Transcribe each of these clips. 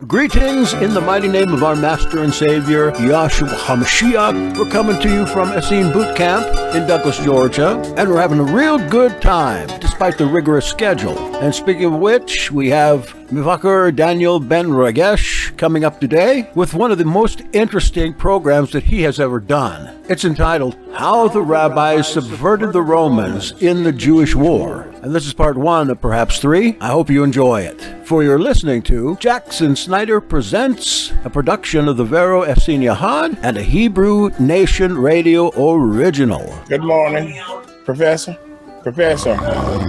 Greetings in the mighty name of our Master and Savior, Yahshua HaMashiach. We're coming to you from Essene Boot Camp in Douglas, Georgia, and we're having a real good time, despite the rigorous schedule. And speaking of which, we have Mivakar Daniel Ben Regesh coming up today with one of the most interesting programs that he has ever done. It's entitled, How the Rabbis Subverted the Romans in the Jewish War. And this is part 1 of perhaps 3. I hope you enjoy it. For you're listening to Jackson Snyder Presents, a production of the Vero Essene Yahad and a Hebrew Nation Radio original. Good morning, Professor. Professor.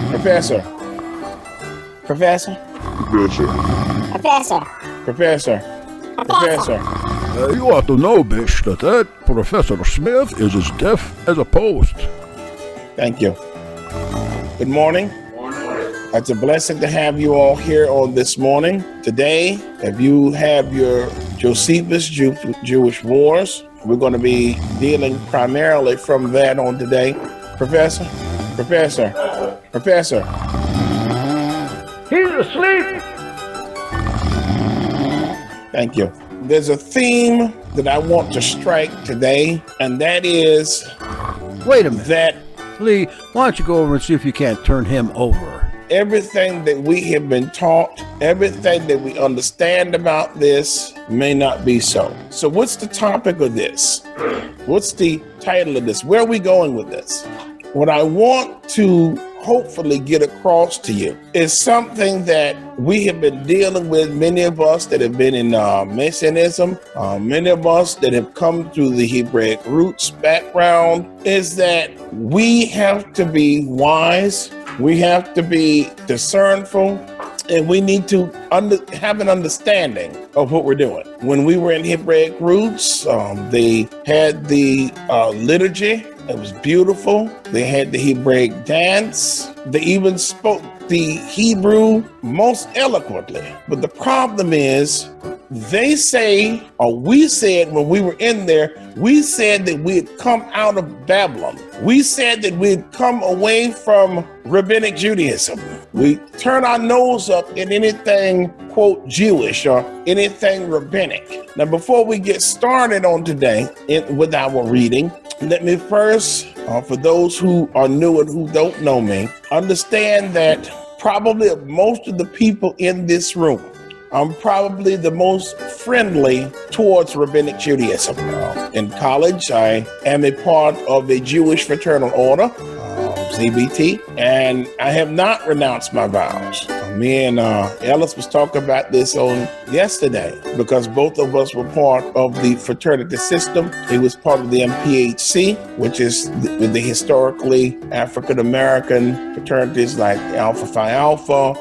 Professor. Professor. Professor. Professor. Professor. Professor. You ought to know, Bish, that Professor Smith is as deaf as a post. Thank you. Good morning. It's a blessing to have you all here on this morning. Today, if you have your Josephus Jewish Wars, we're going to be dealing primarily from that on today. Professor? Professor? Professor? He's asleep. Thank you. There's a theme that I want to strike today, and that is... Wait a minute. That Lee, why don't you go over and see if you can't turn him over? everything that we have been taught, everything that we understand about this may not be so. So what's the topic of this? What's the title of this? Where are we going with this? What I want to hopefully get across to you is something that we have been dealing with, many of us that have been in Messianism, many of us that have come through the Hebraic roots background, is that we have to be wise, we have to be discernful, and we need to have an understanding of what we're doing. When we were in Hebraic roots, they had the liturgy. It was beautiful. They had the Hebraic dance. They even spoke the Hebrew most eloquently. But the problem is, they say, or we said when we were in there, we said that we had come out of Babylon. We said that we had come away from Rabbinic Judaism. We turn our nose up at anything, quote, Jewish or anything rabbinic. Now, before we get started on today with our reading, let me first, for those who are new and who don't know me, understand that probably of most of the people in this room, I'm probably the most friendly towards Rabbinic Judaism. In college, I am a part of a Jewish fraternal order, ZBT, and I have not renounced my vows. Me and Ellis was talking about this on yesterday because both of us were part of the fraternity system. He was part of the MPHC, which is the historically African-American fraternities like Alpha Phi Alpha,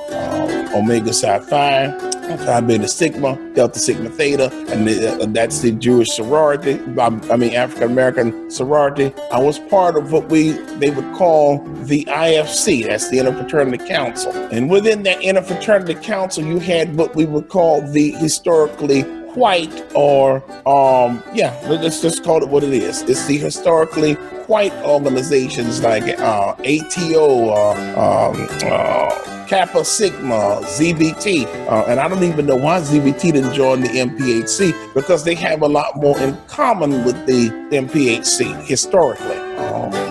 Omega Psi Phi, Phi Beta Sigma, Delta Sigma Theta, and that's the Jewish sorority, African-American sorority. I was part of what they would call the IFC, that's the Interfraternity Council. And within that Interfraternity Council, you had what we would call the historically white, or let's just call it what it is. It's the historically white organizations like ATO, Kappa Sigma, ZBT, and I don't even know why ZBT didn't join the MPHC, because they have a lot more in common with the MPHC historically,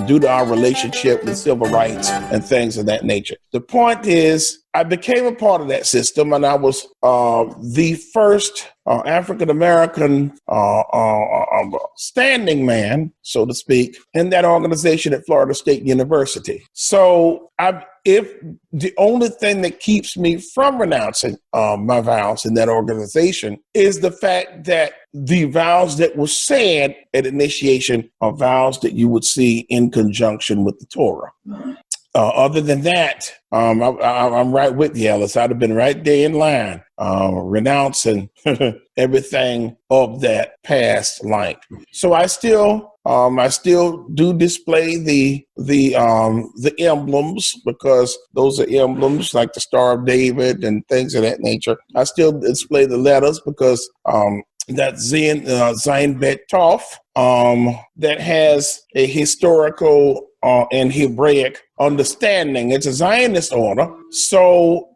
due to our relationship with civil rights and things of that nature. The point is, I became a part of that system, and I was the first African-American standing man, so to speak, in that organization at Florida State University. So if the only thing that keeps me from renouncing my vows in that organization is the fact that the vows that were said at initiation are vows that you would see in conjunction with the Torah. Other than that, I'm right with you, Ellis. I'd have been right there in line, renouncing everything of that past life. So I still do display the emblems, because those are emblems like the Star of David and things of that nature. I still display the letters because that's Zayin Bet Tov, that has a historical and Hebraic understanding. It's a Zionist order, so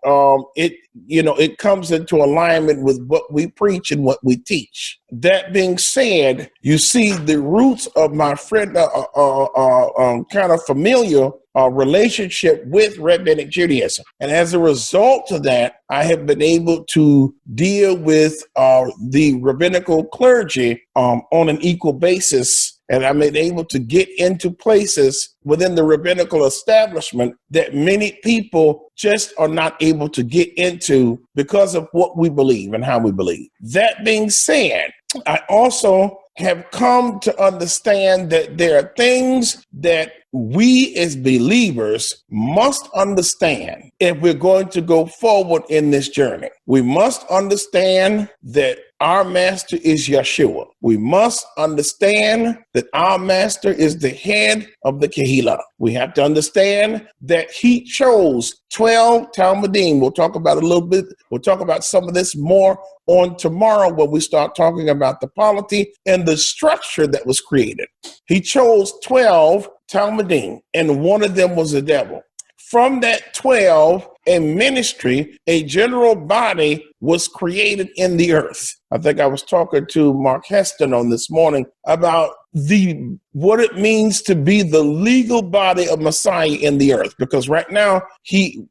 it it comes into alignment with what we preach and what we teach. That being said, you see the roots of my friend, kind of familial relationship with Rabbinic Judaism. And as a result of that, I have been able to deal with the rabbinical clergy on an equal basis. And I've been able to get into places within the rabbinical establishment that many people just are not able to get into because of what we believe and how we believe. That being said, I also have come to understand that there are things that we as believers must understand if we're going to go forward in this journey. We must understand that our master is Yeshua. We must understand that our master is the head of the Kehillah. We have to understand that he chose 12 Talmudim. We'll talk about a little bit. We'll talk about some of this more on tomorrow when we start talking about the polity and the structure that was created. He chose 12 Talmudim, and one of them was the devil. From that 12, a ministry, a general body was created in the earth. I think I was talking to Mark Heston on this morning about what it means to be the legal body of Messiah in the earth. Because right now,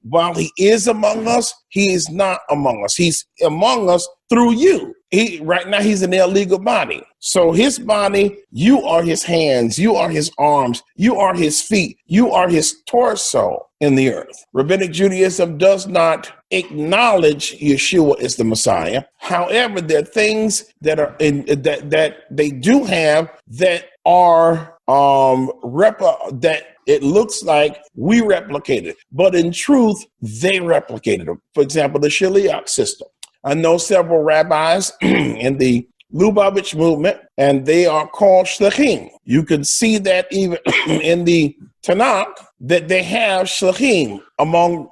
while he is among us, he is not among us. He's among us through you. Right now, he's an illegal body. So his body, you are his hands, you are his arms, you are his feet, you are his torso in the earth. Rabbinic Judaism does not acknowledge Yeshua as the Messiah. However, there are things that are that they do have that are that it looks like we replicated, but in truth, they replicated them. For example, the Shaliach system. I know several rabbis in the Lubavitch movement, and they are called Shlachim. You can see that even in the Tanakh, that they have Shlachim among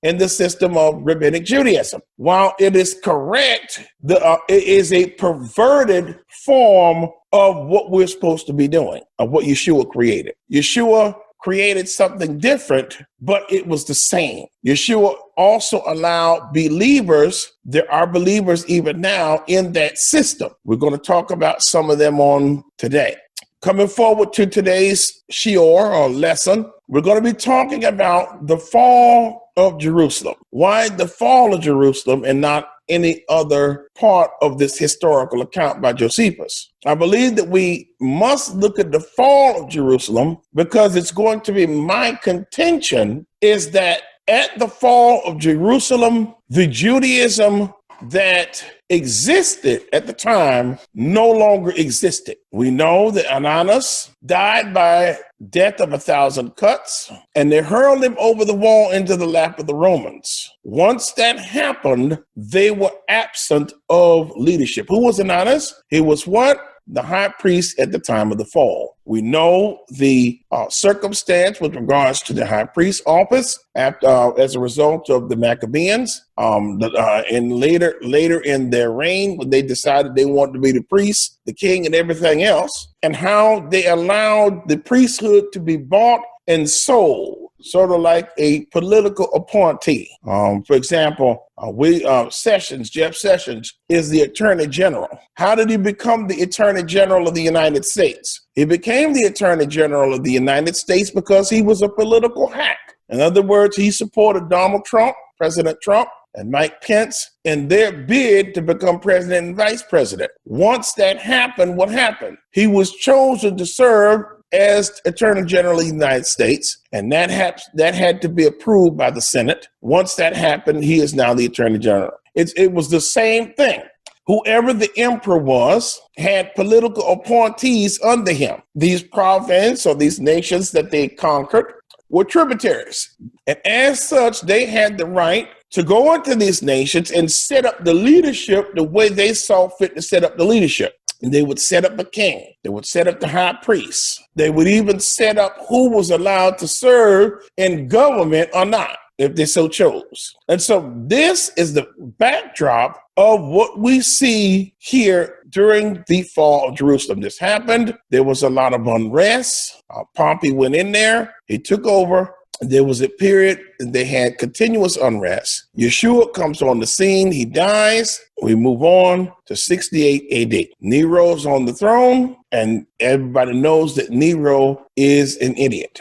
in the system of Rabbinic Judaism. While it is correct, it is a perverted form of what we're supposed to be doing, of what Yeshua created. Yeshua created something different, but it was the same. Yeshua also allowed believers, there are believers even now in that system. We're going to talk about some of them on today. Coming forward to today's shiur or lesson, we're going to be talking about the fall of Jerusalem. Why the fall of Jerusalem and not any other part of this historical account by Josephus? I believe that we must look at the fall of Jerusalem because it's going to be my contention is that at the fall of Jerusalem, the Judaism that existed at the time no longer existed. We know that Ananus died by death of 1,000 cuts, and they hurled him over the wall into the lap of the Romans. Once that happened, they were absent of leadership. Who was Ananus? He was what? The high priest at the time of the fall. We know the circumstance with regards to the high priest office as a result of the Maccabees. And later in their reign, when they decided they wanted to be the priest, the king, and everything else, and how they allowed the priesthood to be bought and sold, sort of like a political appointee. For example, Jeff Sessions is the Attorney General. How did he become the Attorney General of the United States? He became the Attorney General of the United States because he was a political hack. In other words, he supported Donald Trump, President Trump, and Mike Pence in their bid to become president and vice president. Once that happened, what happened? He was chosen to serve as Attorney General of the United States, and that had to be approved by the Senate. Once that happened, he is now the Attorney General. It was the same thing. Whoever the emperor was had political appointees under him. These provinces or these nations that they conquered were tributaries. And as such, they had the right to go into these nations and set up the leadership the way they saw fit to set up the leadership. And they would set up a king. They would set up the high priest. They would even set up who was allowed to serve in government or not, if they so chose. And so this is the backdrop of what we see here during the fall of Jerusalem. This happened. There was a lot of unrest. Pompey went in there. He took over. There was a period they had continuous unrest. Yeshua comes on the scene. He dies. We move on to 68 AD. Nero's on the throne, and everybody knows that Nero is an idiot.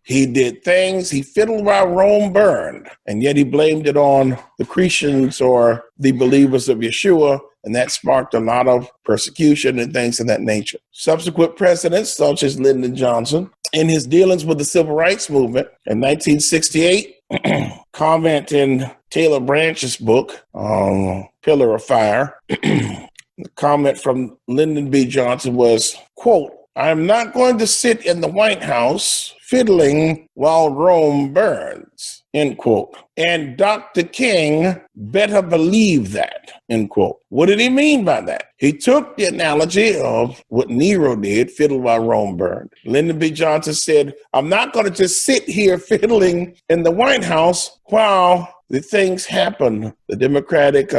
He did things. He fiddled while Rome burned, and yet he blamed it on the Christians or the believers of Yeshua, and that sparked a lot of persecution and things of that nature. Subsequent presidents, such as Lyndon Johnson, in his dealings with the Civil Rights Movement in 1968, comment in Taylor Branch's book, Pillar of Fire, the comment from Lyndon B. Johnson was, quote, "I am not going to sit in the White House fiddling while Rome burns," end quote. And Dr. King better believe that, end quote. What did he mean by that? He took the analogy of what Nero did, fiddle while Rome burned. Lyndon B. Johnson said, I'm not going to just sit here fiddling in the White House while the things happen. The Democratic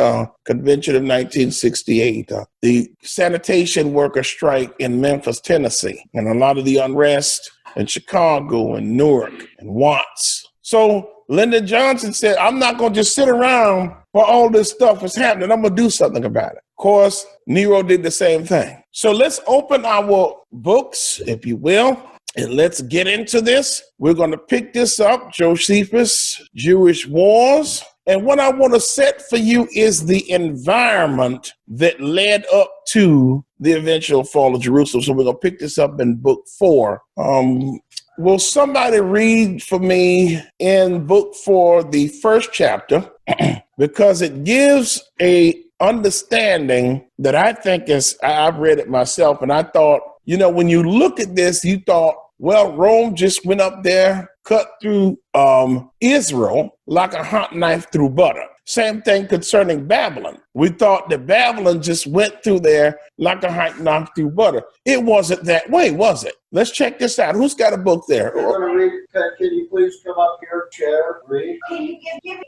Convention of 1968, the sanitation worker strike in Memphis, Tennessee, and a lot of the unrest in Chicago and Newark and Watts. So Lyndon Johnson said, I'm not going to just sit around while all this stuff is happening. I'm going to do something about it. Of course, Nero did the same thing. So let's open our books, if you will, and let's get into this. We're going to pick this up, Josephus, Jewish Wars. And what I want to set for you is the environment that led up to the eventual fall of Jerusalem. So we're going to pick this up in book 4. Will somebody read for me in book 4, the first chapter, because it gives a understanding that I think is, I've read it myself, and I thought, you know, when you look at this, you thought, well, Rome just went up there, cut through Israel like a hot knife through butter. Same thing concerning Babylon. We thought that Babylon just went through there like a hot knife through butter. It wasn't that way, was it? Let's check this out. Who's got a book there? Can you please come up here, chair, read? Can you give me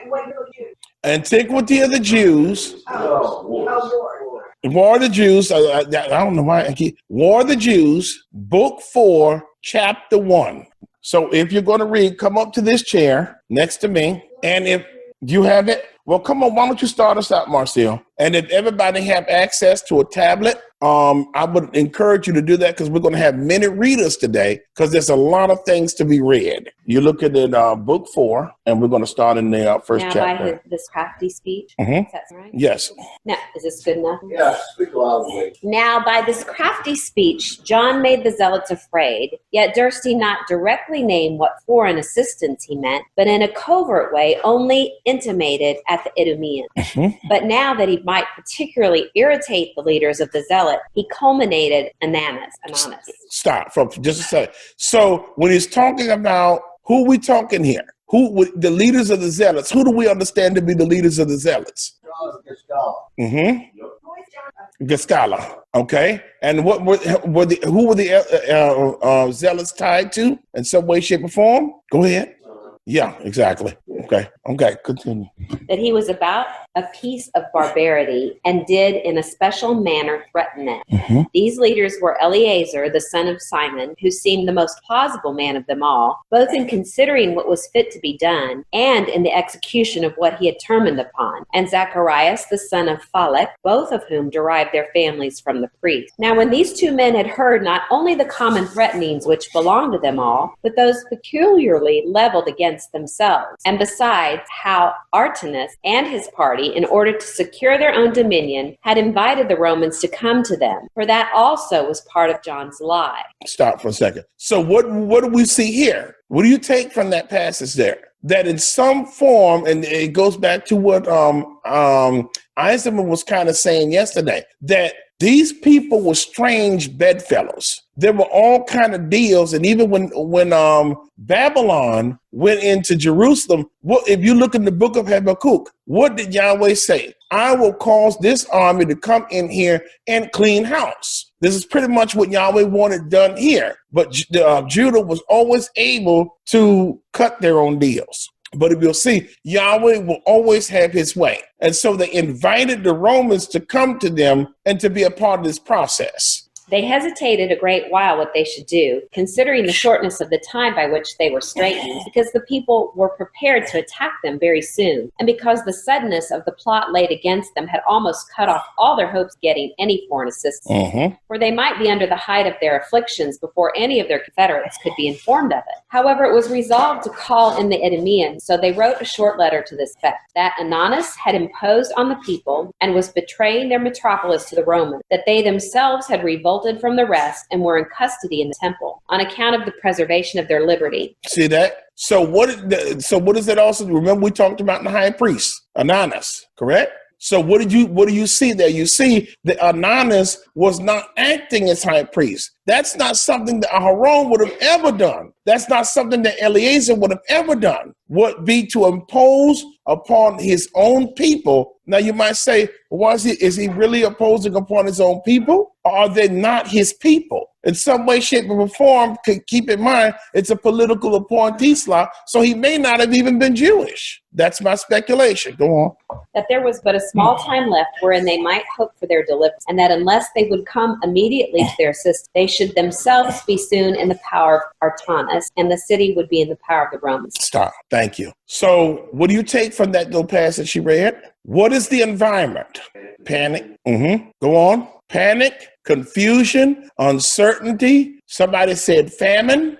what you'll do? Antiquity of the Jews. War of the Jews. I don't know why. War of the Jews, book 4, chapter 1. So if you're going to read, come up to this chair next to me. And if you have it, well, come on, why don't you start us out, Marcel? And if everybody have access to a tablet, I would encourage you to do that because we're going to have many readers today because there's a lot of things to be read. You look at it, book 4, and we're going to start in the first chapter. Now by this crafty speech, Mm-hmm. is that right? Yes. Now, is this good enough? Yeah, speak loudly. Now by this crafty speech, John made the zealots afraid, yet durst he not directly name what foreign assistance he meant, but in a covert way only intimated at the Idumeans. Mm-hmm. But now that he might particularly irritate the leaders of the zealot, he culminated Anonymous. Stop for just a second. So when he's talking about who we talking here, the leaders of the zealots, who do we understand to be the leaders of the zealots? Mm-hmm. Gascala. Okay. And what who were the zealots tied to in some way, shape, or form? Go ahead. Yeah, exactly. Okay, continue. That he was about a piece of barbarity and did in a special manner threaten them. Mm-hmm. These leaders were Eleazar, the son of Simon, who seemed the most plausible man of them all, both in considering what was fit to be done and in the execution of what he had determined upon, and Zacharias, the son of Phalec, both of whom derived their families from the priests. Now when these two men had heard not only the common threatenings which belonged to them all, but those peculiarly leveled against themselves, and besides how Artanis and his party, in order to secure their own dominion, had invited the Romans to come to them, for that also was part of John's lie. Stop for a second. So what do we see here? What do you take from that passage there? That in some form, and it goes back to what Eisenman was kind of saying yesterday, that these people were strange bedfellows. There were all kind of deals, and even when Babylon went into Jerusalem, if you look in the book of Habakkuk, what did Yahweh say? I will cause this army to come in here and clean house. This is pretty much what Yahweh wanted done here. But Judah was always able to cut their own deals. But if you'll see, Yahweh will always have his way. And so they invited the Romans to come to them and to be a part of this process. They hesitated a great while what they should do, considering the shortness of the time by which they were straitened, because the people were prepared to attack them very soon, and because the suddenness of the plot laid against them had almost cut off all their hopes of getting any foreign assistance. For they might be under the height of their afflictions before any of their confederates could be informed of it. However, it was resolved to call in the Idumeans, so they wrote a short letter to this effect, that Ananus had imposed on the people and was betraying their metropolis to the Romans, that they themselves had revolted from the rest and were in custody in the temple on account of the preservation of their liberty. See that? So what does that also do? Remember we talked about the high priest, Ananus, correct? So what do you see there? You see that Ananus was not acting as high priest. That's not something that Aharon would have ever done. That's not something that Eleazar would have ever done. Would be to impose upon his own people. Now you might say, well, is he really imposing upon his own people? Or are they not his people? In some way, shape, or form, keep in mind, it's a political appointee slot, so he may not have even been Jewish. That's my speculation. Go on. That there was but a small time left wherein they might hope for their deliverance, and that unless they would come immediately to their assistance, they should themselves be soon in the power of Artanis, and the city would be in the power of the Romans. Stop. Thank you. So what do you take from that little passage she read? What is the environment? Panic. Go on. Panic, confusion, uncertainty. Somebody said famine.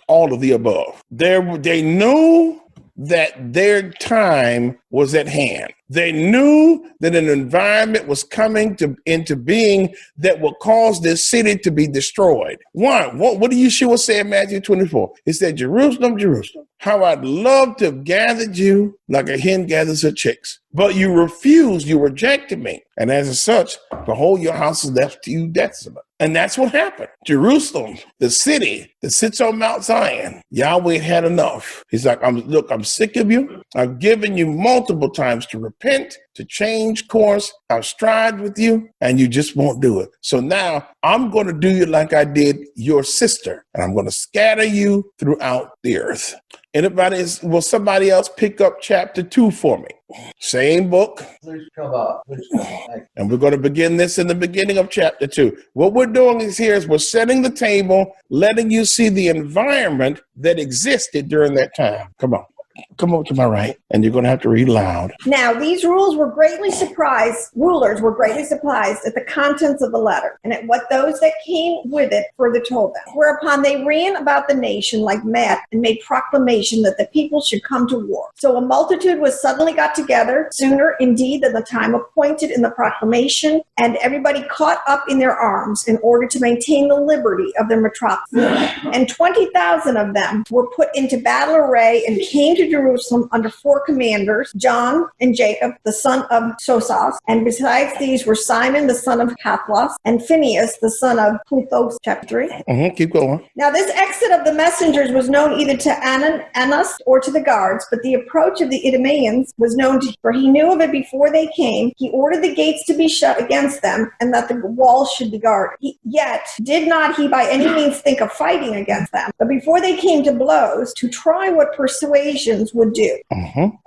All of the above. They knew that their time was at hand. They knew that an environment was coming into being that would cause this city to be destroyed. One, what do Yeshua say in Matthew 24? He said, Jerusalem, Jerusalem, how I'd love to have gathered you like a hen gathers her chicks. But you refused, you rejected me. And as such, behold, your house is left to you desolate. And that's what happened. Jerusalem, the city that sits on Mount Zion, Yahweh had enough. He's like, I'm sick of you. I've given you multiple times to repent, to change course. I've strived with you, and you just won't do it. So now I'm going to do you like I did your sister, and I'm going to scatter you throughout the earth. Will somebody else pick up chapter 2 for me? Same book. Please come up. And we're going to begin this in the beginning of chapter 2. What we're doing is we're setting the table, letting you see the environment that existed during that time. Come on. Come over to my right, and you're going to have to read loud. Now, these rulers were greatly surprised at the contents of the letter, and at what those that came with it further told them. Whereupon they ran about the nation like mad, and made proclamation that the people should come to war. So a multitude was suddenly got together, sooner indeed than the time appointed in the proclamation, and everybody caught up in their arms in order to maintain the liberty of their metropolis. And 20,000 of them were put into battle array and came to Jerusalem under 4 commanders, John and Jacob, the son of Sosas, and besides these were Simon, the son of Hathlos, and Phineas, the son of Pluthos. Chapter 3. Keep going. Now this exit of the messengers was known either to Annas or to the guards, but the approach of the Idumeans was known to him, for he knew of it before they came. He ordered the gates to be shut against them, and that the walls should be guarded. Yet did not he by any means think of fighting against them, but before they came to blows, to try what persuasion would do.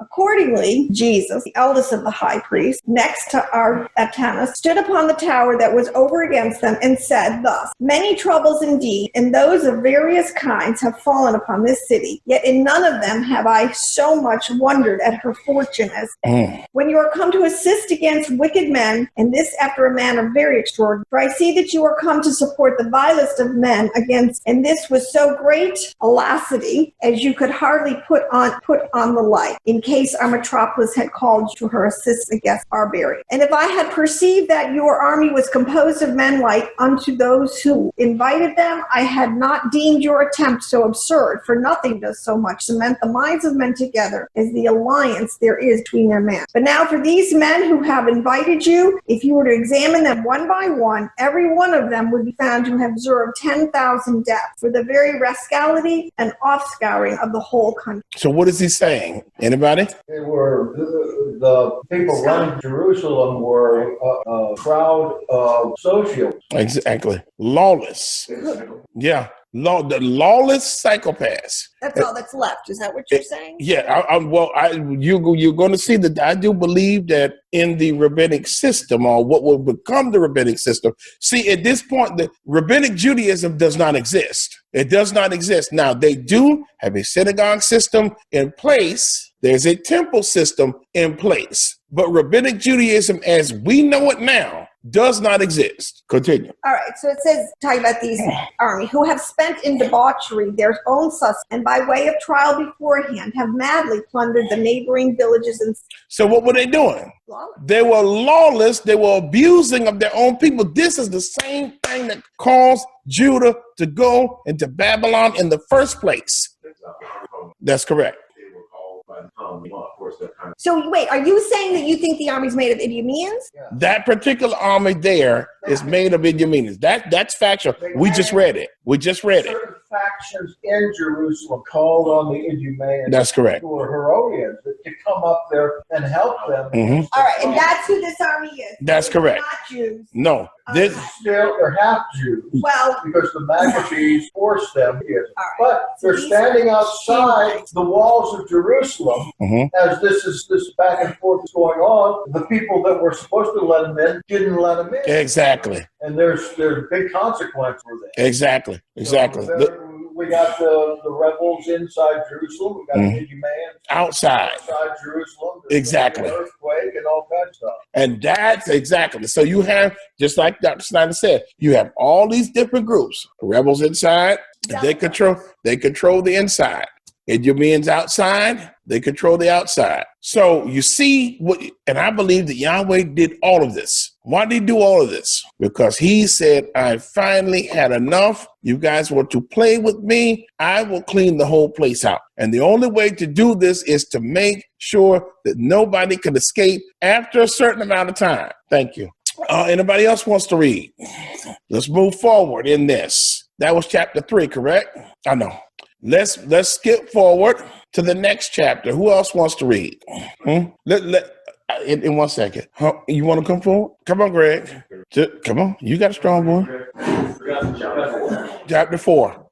Accordingly, Jesus, the eldest of the high priests, next to Artanis, stood upon the tower that was over against them and said thus, many troubles indeed, and those of various kinds have fallen upon this city, yet in none of them have I so much wondered at her fortune as when you are come to assist against wicked men, and this after a manner very extraordinary. For I see that you are come to support the vilest of men against, and this with so great audacity as you could hardly put on the light, in case our metropolis had called to her assist against our burial. And if I had perceived that your army was composed of men like unto those who invited them, I had not deemed your attempt so absurd, for nothing does so much cement the minds of men together as the alliance there is between their men. But now for these men who have invited you, if you were to examine them one by one, every one of them would be found to have observed 10,000 deaths for the very rascality and offscouring of the whole country. So what is he saying? Anybody? They were the people running Jerusalem were a crowd of socials. Exactly. Lawless. Yeah. The lawless psychopaths. That's all that's left. Is that what you're saying? Yeah, you're going to see that I do believe that in the rabbinic system, or what will become the rabbinic system. See, at this point, the rabbinic Judaism does not exist. It does not exist. Now, they do have a synagogue system in place. There's a temple system in place. But rabbinic Judaism, as we know it now, does not exist. Continue. All right. So it says, talking about these army who have spent in debauchery their own sustenance, and by way of trial beforehand have madly plundered the neighboring villages and. So what were they doing? Lawless. They were lawless. They were abusing of their own people. This is the same thing that caused Judah to go into Babylon in the first place. That's correct. So wait, are you saying that you think the army's made of Idumeans? That particular army there is made of Idumeans. That's factual. We just read it. Certain factions in Jerusalem called on the Idumeans. That's correct. Who are Herodians to come up there and help them. Mm-hmm. All right, and that's who this army is. That's correct. Not Jews. No. This They're half Jews. Well, Because the Maccabees forced them here. All right. But they're standing outside the walls of Jerusalem as this back and forth is going on. The people that were supposed to let them in didn't let them in. exactly. And there's big consequences for that. Exactly. We got the rebels inside Jerusalem. We got the Idumeans Outside. Jerusalem. Exactly. An earthquake and all kinds of stuff. And that's exactly. So you have, just like Dr. Snyder said, you have all these different groups. Rebels inside, they control the inside. Idumeans outside, they control the outside. So you see and I believe that Yahweh did all of this. Why did he do all of this? Because he said, I finally had enough. You guys want to play with me? I will clean the whole place out. And the only way to do this is to make sure that nobody can escape after a certain amount of time. Thank you. Anybody else wants to read? Let's move forward in this. That was chapter 3, correct? I know. Let's skip forward to the next chapter. Who else wants to read? In 1 second. You want to come forward? Come on, Greg. Come on. You got a strong boy. Chapter 4.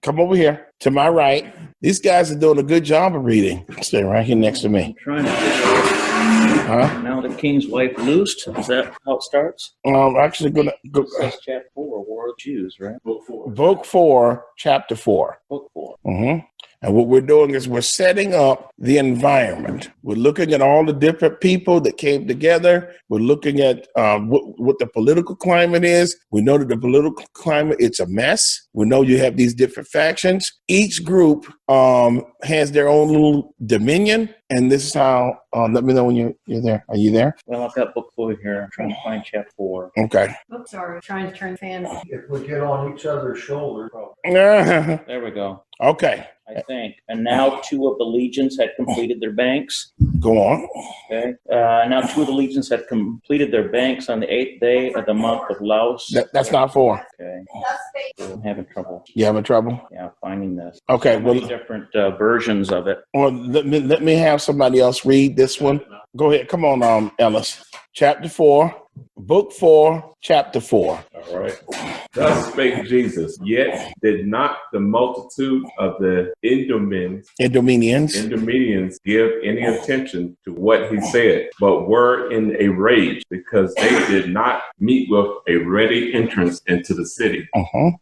Come over here to my right. These guys are doing a good job of reading. Stay right here next to me. I'm trying to Now the king's wife loosed. Is that how it starts? I'm actually going to go. Chapter 4, War of Jews, right? Book 4, chapter 4. Book 4. And what we're doing is we're setting up the environment. We're looking at all the different people that came together. We're looking at what the political climate is. We know that the political climate, it's a mess. We know you have these different factions. Each group has their own little dominion. And this is how, let me know when you're there. Are you there? Well, I've got book 4 here. I'm trying to find chapter 4. Okay. Oops, sorry, trying to turn fan. If we get on each other's shoulders, probably. There we go. Okay. I think. And now 2 of the legions had completed their banks. Go on. Okay. Now 2 of the legions had completed their banks on the 8th day of the month of Laus. That's not 4. Okay. I'm having trouble. You having trouble? Yeah, finding this. Okay. So many different versions of it. Well, let me have somebody else read this one. Go ahead. Come on, Ellis. Chapter 4, book 4, chapter 4. All right. Thus spake Jesus, yet did not the multitude of the Idumeans give any attention to what he said, but were in a rage because they did not meet with a ready entrance into the city.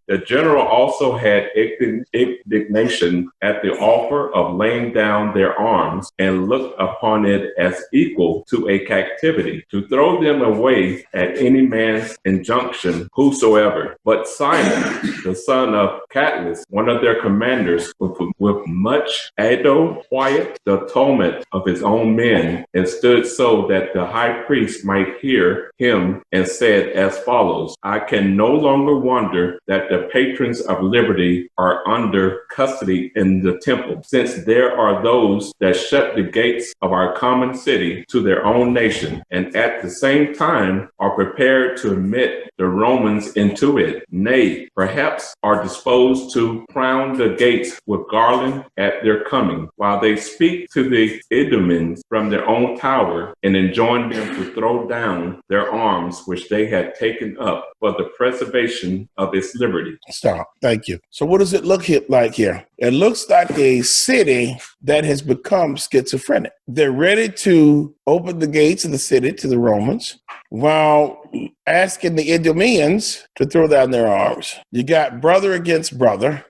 The general also had indignation at the offer of laying down their arms and looked upon it as equal to a captivity, to throw them away at any man's injunction whosoever. But Simon, the son of Catlis, one of their commanders, with much ado quiet the tumult of his own men, and stood so that the high priest might hear him, and said as follows: I can no longer wonder that the patrons of liberty are under custody in the temple, since there are those that shut the gates of our common city to their own nation, and at the same time are prepared to admit the Romans Romans into it, nay, perhaps are disposed to crown the gates with garland at their coming, while they speak to the Idumeans from their own tower and enjoin them to throw down their arms which they had taken up for the preservation of its liberty. Stop. Thank you. So what does it look like here? It looks like a city that has become schizophrenic. They're ready to open the gates of the city to the Romans while asking the Idumeans to throw down their arms. You got brother against brother,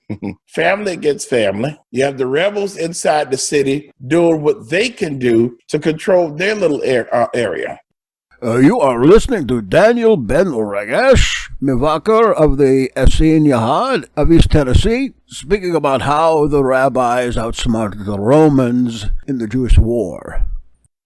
family against family. You have the rebels inside the city doing what they can do to control their little area. You are listening to Daniel Ben Regesh, Mivakar of the Essene Yahad of East Tennessee, speaking about how the rabbis outsmarted the Romans in the Jewish war.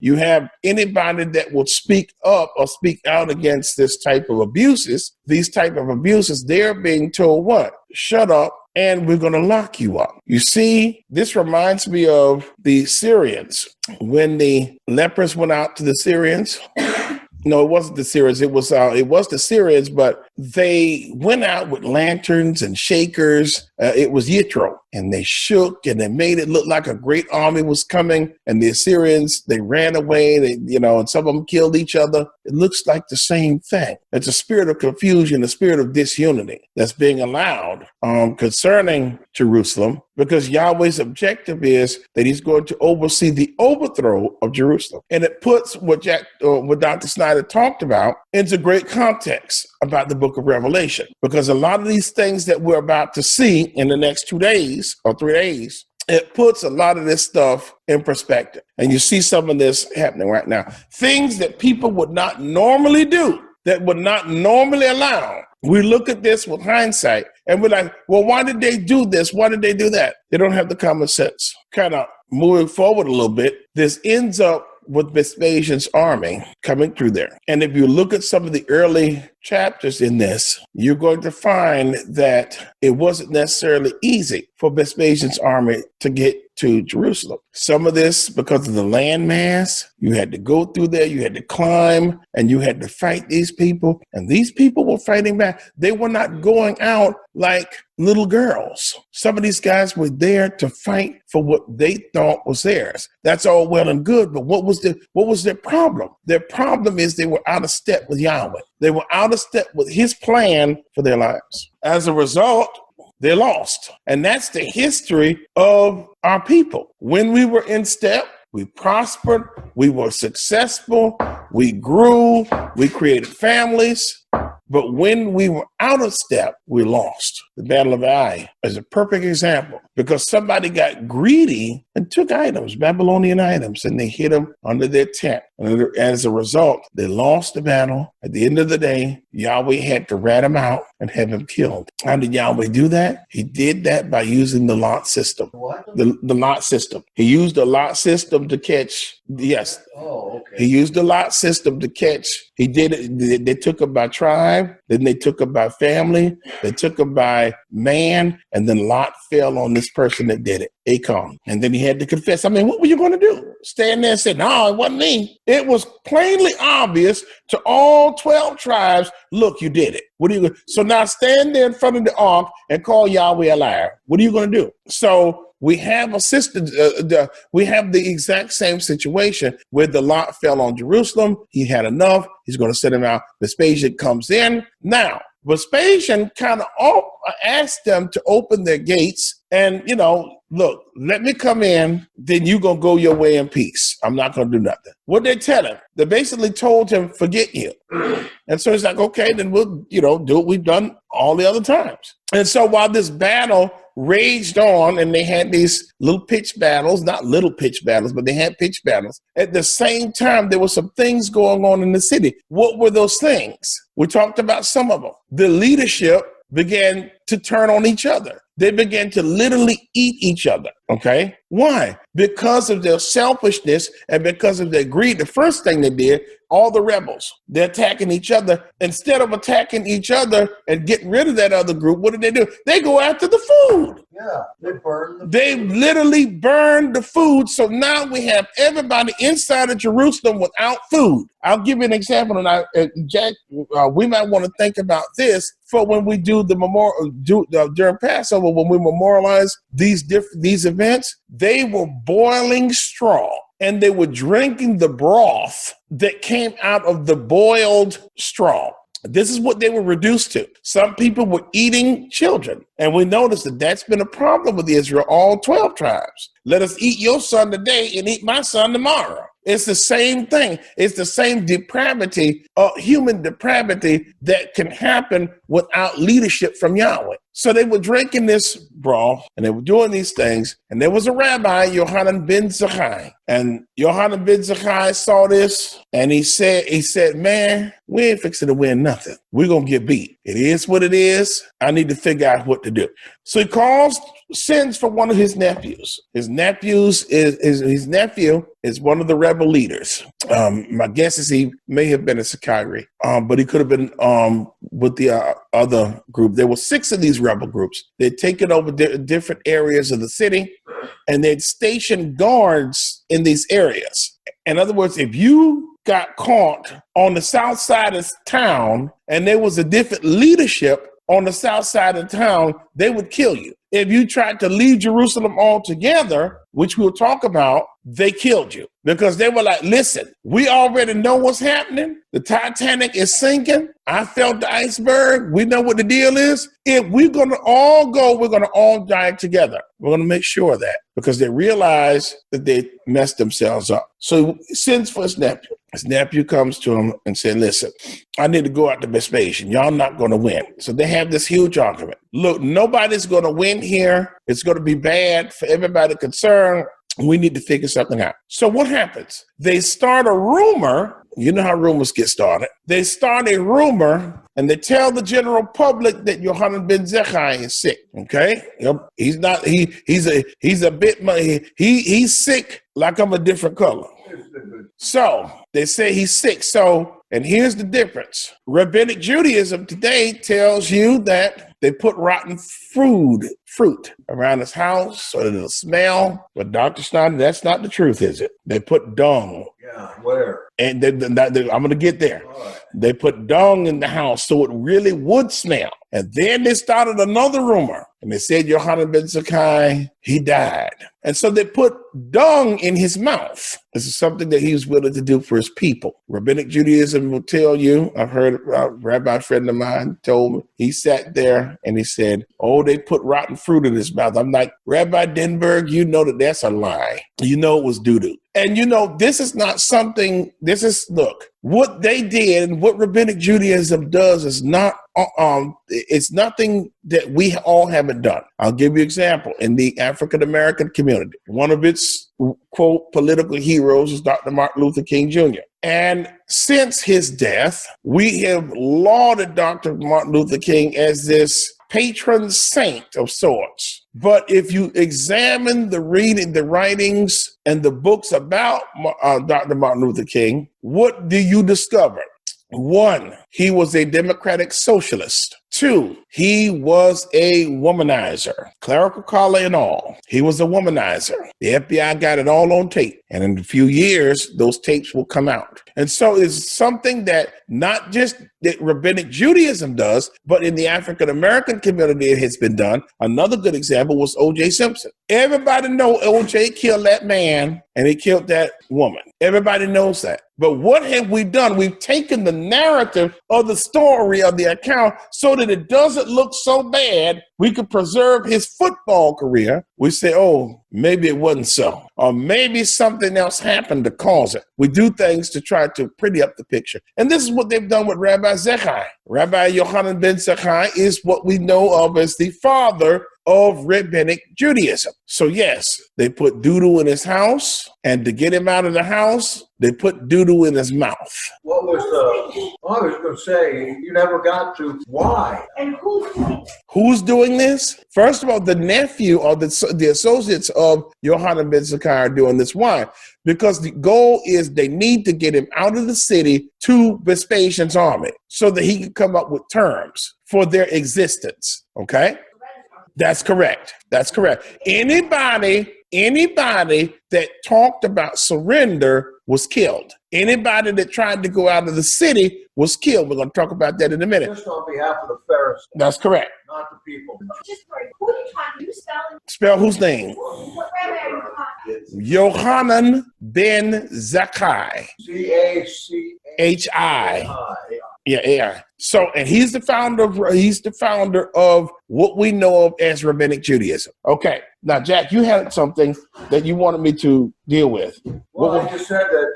You have anybody that will speak up or speak out against this type of abuses, they're being told what? Shut up and we're going to lock you up. You see, this reminds me of the Syrians. When the lepers went out to the Syrians, no, it wasn't the Syrians. It was the Syrians, but they went out with lanterns and shakers. It was Yitro, and they shook and they made it look like a great army was coming. And the Assyrians, they ran away. And some of them killed each other. It looks like the same thing. It's a spirit of confusion, a spirit of disunity that's being allowed concerning Jerusalem, because Yahweh's objective is that he's going to oversee the overthrow of Jerusalem. And it puts what Dr. Snyder talked about into great context about the book of Revelation, because a lot of these things that we're about to see in the next 2 days or 3 days, it puts a lot of this stuff in perspective. And you see some of this happening right now. Things that people would not normally do, that would not normally allow. We look at this with hindsight and we're like, well, why did they do this? Why did they do that? They don't have the common sense. Kind of moving forward a little bit, this ends up with Vespasian's army coming through there. And if you look at some of the early chapters in this, you're going to find that it wasn't necessarily easy for Vespasian's army to get to Jerusalem. Some of this because of the landmass. You had to go through there, you had to climb, and you had to fight these people. And these people were fighting back. They were not going out like little girls. Some of these guys were there to fight for what they thought was theirs. That's all well and good, but what was their problem? Their problem is they were out of step with Yahweh. They were out of step with his plan for their lives. As a result, they lost. And that's the history of our people. When we were in step, we prospered, we were successful, we grew, we created families. But when we were out of step, we lost. The Battle of VEY is a perfect example, because somebody got greedy and took items, Babylonian items, and they hid them under their tent. And as a result, they lost the battle. At the end of the day, Yahweh had to rat them out and have them killed. How did Yahweh do that? He did that by using the lot system. What? The lot system. He used the lot system to catch, yes. Oh, okay. He used the lot system to catch. He did it. They took them by tribe. Then they took them by family. They took them by man. And then Lot fell on this person that did it, Achan. And then he had to confess. I mean, what were you going to do? Stand there and say, no, it wasn't me. It was plainly obvious to all 12 tribes, look, you did it. What are you going to do? So now stand there in front of the ark and call Yahweh a liar. What are you going to do? So we have a system, we have the exact same situation where the lot fell on Jerusalem. He had enough. He's going to send him out. Vespasian comes in. Now, Vespasian kind of asked them to open their gates and, look, let me come in, then you're going to go your way in peace. I'm not going to do nothing. What they tell him? They basically told him, forget you. And so he's like, okay, then we'll, do what we've done all the other times. And so while this battle raged on and they had these little pitch battles, not little pitch battles, but they had pitch battles. At the same time, there were some things going on in the city. What were those things? We talked about some of them. The leadership began to turn on each other. They began to literally eat each other. Okay. Why? Because of their selfishness and because of their greed. The first thing they did, all the rebels, they're attacking each other. Instead of attacking each other and getting rid of that other group, what do? They go after the food. Yeah, they burn. They literally burned the food. So now we have everybody inside of Jerusalem without food. I'll give you an example, and Jack, we might want to think about this for when we do the memorial during Passover, when we memorialize these events. They were boiling straw, and they were drinking the broth that came out of the boiled straw. This is what they were reduced to. Some people were eating children. And we noticed that that's been a problem with Israel, all 12 tribes. Let us eat your son today and eat my son tomorrow. It's the same thing. It's the same depravity, human depravity that can happen without leadership from Yahweh. So they were drinking this broth and they were doing these things. And there was a rabbi, Yohanan ben Zakkai. And Yohanan ben Zakkai saw this and he said, man, we ain't fixing to win nothing. We're going to get beat. It is what it is. I need to figure out what to do. So he sends for one of his nephews. His nephew is one of the rebel leaders. My guess is he may have been a Sakari, but he could have been with the other group. There were 6 of these rebel groups. They'd taken over different areas of the city, and they'd stationed guards in these areas. In other words, if you got caught on the south side of town and there was a different leadership on the south side of town, they would kill you. If you tried to leave Jerusalem altogether, which we'll talk about, they killed you because they were like, listen, we already know what's happening. The Titanic is sinking. I felt the iceberg. We know what the deal is. If we're going to all go, we're going to all die together. We're going to make sure of that because they realize that they messed themselves up. So he sends for his nephew. His nephew comes to him and said, listen, I need to go out to Vespasian. Y'all not going to win. So they have this huge argument. Look, nobody's going to win here. It's going to be bad for everybody concerned. We need to figure something out. So what happens? They start a rumor. You know how rumors get started. They start a rumor and they tell the general public that Yohanan ben Zakkai is sick. Okay. He's not, he's sick like I'm a different color. So they say he's sick. So, and here's the difference. Rabbinic Judaism today tells you that they put rotten fruit around his house so that it'll smell. But Dr. Snyder, that's not the truth, is it? They put dung. Yeah, where? And I'm going to get there. Right. They put dung in the house so it really would smell. And then they started another rumor. And they said Yohanan ben Zakkai, he died. And so they put dung in his mouth. This is something that he was willing to do for his people. Rabbinic Judaism will tell you, I've heard a rabbi friend of mine told me, he sat there and he said, oh, they put rotten fruit in his mouth. I'm like, Rabbi Denberg, you know that that's a lie. You know it was doo-doo. And you know, this is not something, look, what they did and what Rabbinic Judaism does is not, it's nothing that we all haven't done. I'll give you an example. In the African-American community, one of its, quote, political heroes is Dr. Martin Luther King Jr. And since his death, we have lauded Dr. Martin Luther King as this patron saint of sorts. But if you examine the writings and the books about Dr. Martin Luther King, what do you discover? 1, he was a democratic socialist. 2, he was a womanizer, clerical collar and all. He was a womanizer. The FBI got it all on tape. And in a few years, those tapes will come out. And so it's something that not just that Rabbinic Judaism does, but in the African-American community, it has been done. Another good example was O.J. Simpson. Everybody know O.J. killed that man and he killed that woman. Everybody knows that. But what have we done? We've taken the narrative of the story of the account so that it doesn't look so bad. We could preserve his football career. We say, oh, maybe it wasn't so. Or maybe something else happened to cause it. We do things to try to pretty up the picture. And this is what they've done with Rabbi Zakkai. Rabbi Yohanan ben Zakkai is what we know of as the father of Rabbinic Judaism. So yes, they put doo-doo in his house, and to get him out of the house, they put doo-doo in his mouth. What was I was going to say, you never got to why. And Who's doing this? First of all, the nephew or the associates of Yohanan ben Zakkai are doing this. Why? Because the goal is they need to get him out of the city to Vespasian's army so that he can come up with terms for their existence. Okay? That's correct. That's correct. Anybody that talked about surrender was killed. Anybody that tried to go out of the city was killed. We're going to talk about that in a minute. Just on behalf of the Pharisees. That's correct. Not the people. just who are you trying to spell? Spell whose name? What rabbi are you talking? Yohanan ben Zakkai. H-I. Yeah. So, and he's the founder of what we know of as Rabbinic Judaism. Okay. Now, Jack, you had something that you wanted me to deal with. Well, I just said that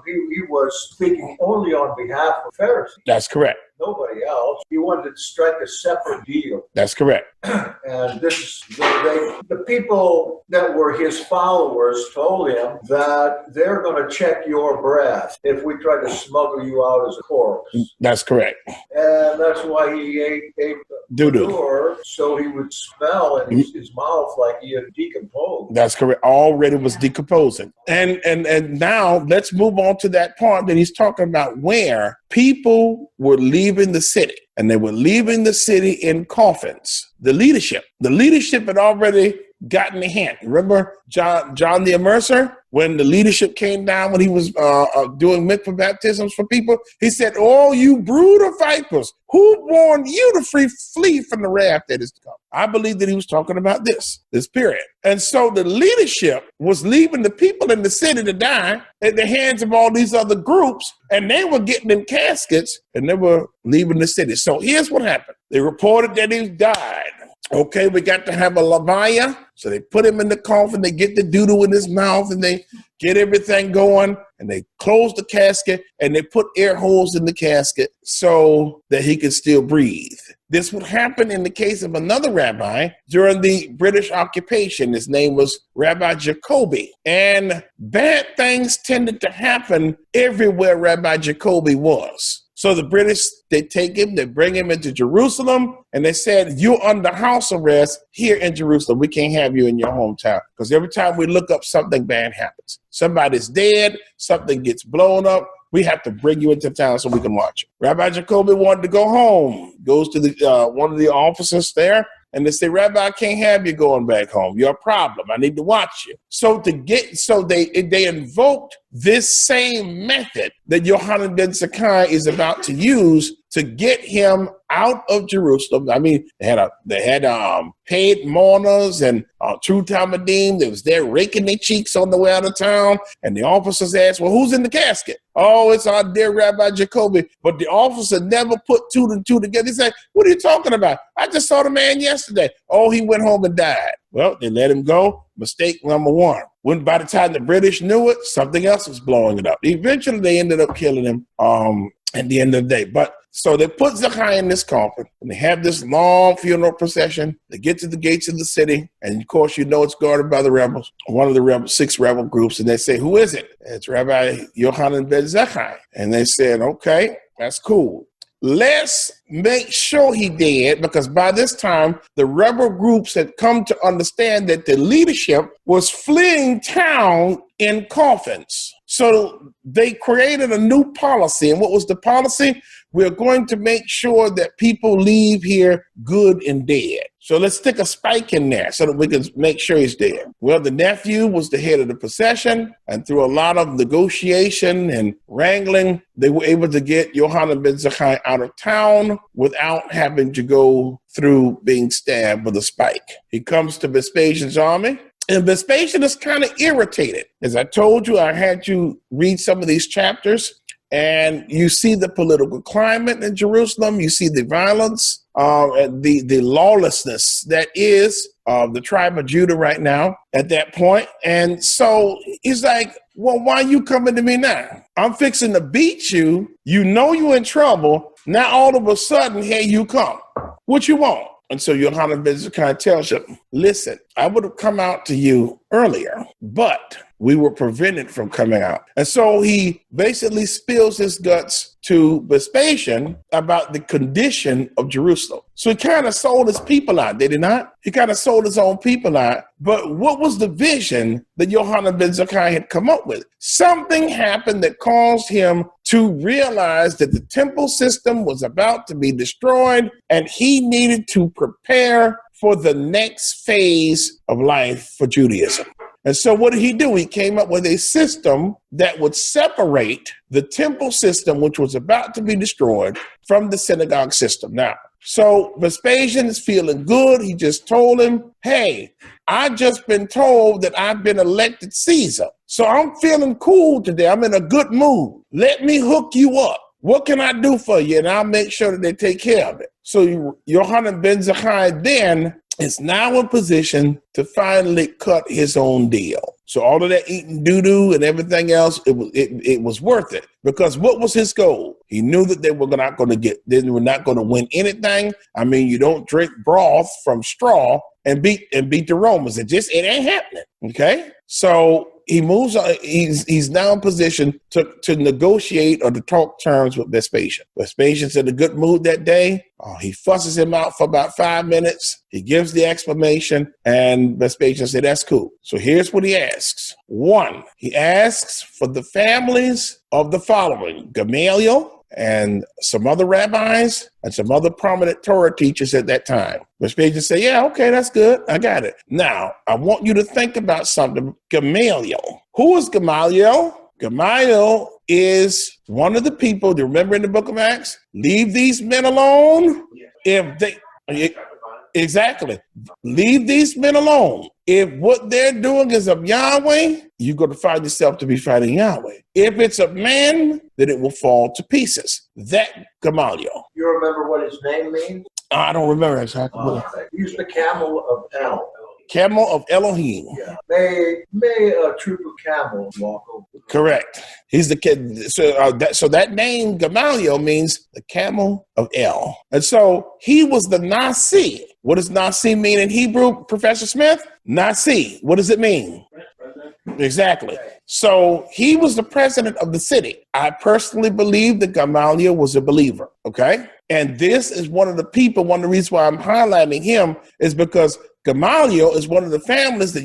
he was speaking only on behalf of Pharisees. That's correct. Nobody else. He wanted to strike a separate deal. That's correct. And this is the people that were his followers told him that they're going to check your breath if we try to smuggle you out as a corpse. That's correct. And that's why he ate Doo-doo. manure, so he would smell in his mouth like he had decomposed. That's correct. Already was decomposing. And now let's move on to that part that he's talking about where people were leaving the city. And they were leaving the city in coffins. The leadership had already gotten the hint. Remember John the Immerser? When the leadership came down, when he was doing mikvah baptisms for people, he said, "Oh, you brood of vipers, who warned you to flee from the wrath that is to come?" I believe that he was talking about this period. And so the leadership was leaving the people in the city to die at the hands of all these other groups, and they were getting in caskets, and they were leaving the city. So here's what happened. They reported that he died. Okay, we got to have a lavaya. So they put him in the coffin, they get the doo-doo in his mouth, and they get everything going, and they close the casket, and they put air holes in the casket so that he could still breathe. This would happen in the case of another rabbi during the British occupation. His name was Rabbi Jacobi. And bad things tended to happen everywhere Rabbi Jacobi was. So the British, they take him, they bring him into Jerusalem, and they said, "You're under house arrest here in Jerusalem. We can't have you in your hometown." Because every time we look up, something bad happens. Somebody's dead, something gets blown up. We have to bring you into town so we can watch it. Rabbi Jacobi wanted to go home. Goes to the one of the officers there, and they say, "Rabbi, I can't have you going back home. You're a problem. I need to watch you." So they invoked this same method that Yohanan ben Zakkai is about to use to get him out of Jerusalem. I mean, they had paid mourners and true Talmudim. They was there raking their cheeks on the way out of town. And the officers asked, "Well, who's in the casket?" "Oh, it's our dear Rabbi Jacobi." But the officer never put two and two together. He said, "What are you talking about? I just saw the man yesterday." "Oh, he went home and died." Well, they let him go. Mistake number one. When by the time the British knew it, something else was blowing it up. Eventually, they ended up killing him at the end of the day. But so they put Zakkai in this coffin, and they have this long funeral procession. They get to the gates of the city, and of course, you know it's guarded by the rebels, one of the 6 rebel groups, and they say, "Who is it?" "It's Rabbi Yohanan ben Zakkai." And they said, "Okay, that's cool. Let's make sure he did," because by this time, the rebel groups had come to understand that the leadership was fleeing town in coffins. So they created a new policy. And what was the policy? We're going to make sure that people leave here good and dead. So let's stick a spike in there so that we can make sure he's dead. Well, the nephew was the head of the procession, and through a lot of negotiation and wrangling, they were able to get Yohanan ben Zakkai out of town without having to go through being stabbed with a spike. He comes to Vespasian's army, and Vespasian is kind of irritated. As I told you, I had you read some of these chapters, and you see the political climate in Jerusalem. You see the violence, the lawlessness that is the tribe of Judah right now at that point. And so he's like, "Well, why are you coming to me now? I'm fixing to beat you. You know you're in trouble. Now all of a sudden, here you come. What you want?" And so Yohanan ben Zakkai tells him, listen, I would have come out to you earlier, but we were prevented from coming out. And so he basically spills his guts to Vespasian about the condition of Jerusalem. So he kind of sold his people out, did he not? He kind of sold his own people out. But what was the vision that Yohanan ben Zakkai had come up with? Something happened that caused him to realize that the temple system was about to be destroyed, and he needed to prepare for the next phase of life for Judaism. And so what did he do? He came up with a system that would separate the temple system, which was about to be destroyed, from the synagogue system. Now, so Vespasian is feeling good. He just told him, hey, I just been told that I've been elected Caesar. So I'm feeling cool today. I'm in a good mood. Let me hook you up. What can I do for you? And I'll make sure that they take care of it. So Yohanan ben Zakkai then is now in position to finally cut his own deal. So all of that eating doo-doo and everything else, it was worth it. Because what was his goal? He knew that they were not going to win anything. I mean, you don't drink broth from straw and beat the Romans. It ain't happening. Okay? So he moves on. He's now in position to negotiate or to talk terms with Vespasian. Vespasian's in a good mood that day. He fusses him out for about 5 minutes. He gives the explanation, and Vespasian said, that's cool. So here's what he asks. 1, he asks for the families of the following: Gamaliel and some other rabbis and some other prominent Torah teachers at that time. Vespasian said, yeah, okay, that's good. I got it. Now, I want you to think about something. Gamaliel. Who is Gamaliel? Gamaliel is one of the people, do you remember in the book of Acts? Leave these men alone. Exactly. Leave these men alone. If what they're doing is of Yahweh, you're going to find yourself to be fighting Yahweh. If it's of man, then it will fall to pieces. That Gamaliel. You remember what his name means? I don't remember exactly. He's the camel of El. Camel of Elohim. Yeah. May a troop of camels walk over. Correct. He's the kid. So that name Gamaliel means the camel of El. And so he was the Nasi. What does Nasi mean in Hebrew, Professor Smith? Nasi. What does it mean? Exactly. So he was the president of the city. I personally believe that Gamaliel was a believer. Okay. And this is one of the reasons why I'm highlighting him is because Gamaliel is one of the families that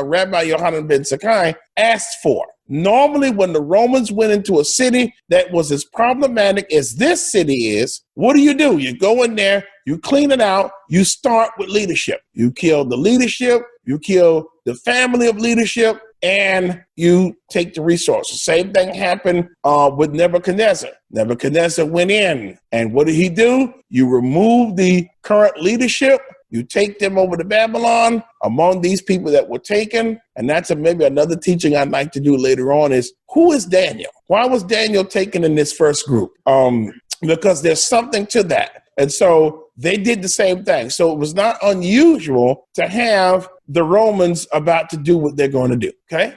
Rabbi Yohanan ben Zakkai asked for. Normally, when the Romans went into a city that was as problematic as this city is, what do? You go in there, you clean it out, you start with leadership. You kill the leadership, you kill the family of leadership, and you take the resources. Same thing happened with Nebuchadnezzar. Nebuchadnezzar went in, and what did he do? You remove the current leadership, you take them over to Babylon among these people that were taken. And that's maybe another teaching I'd like to do later on is, who is Daniel? Why was Daniel taken in this first group? Because there's something to that. And so they did the same thing. So it was not unusual to have the Romans about to do what they're going to do. Okay?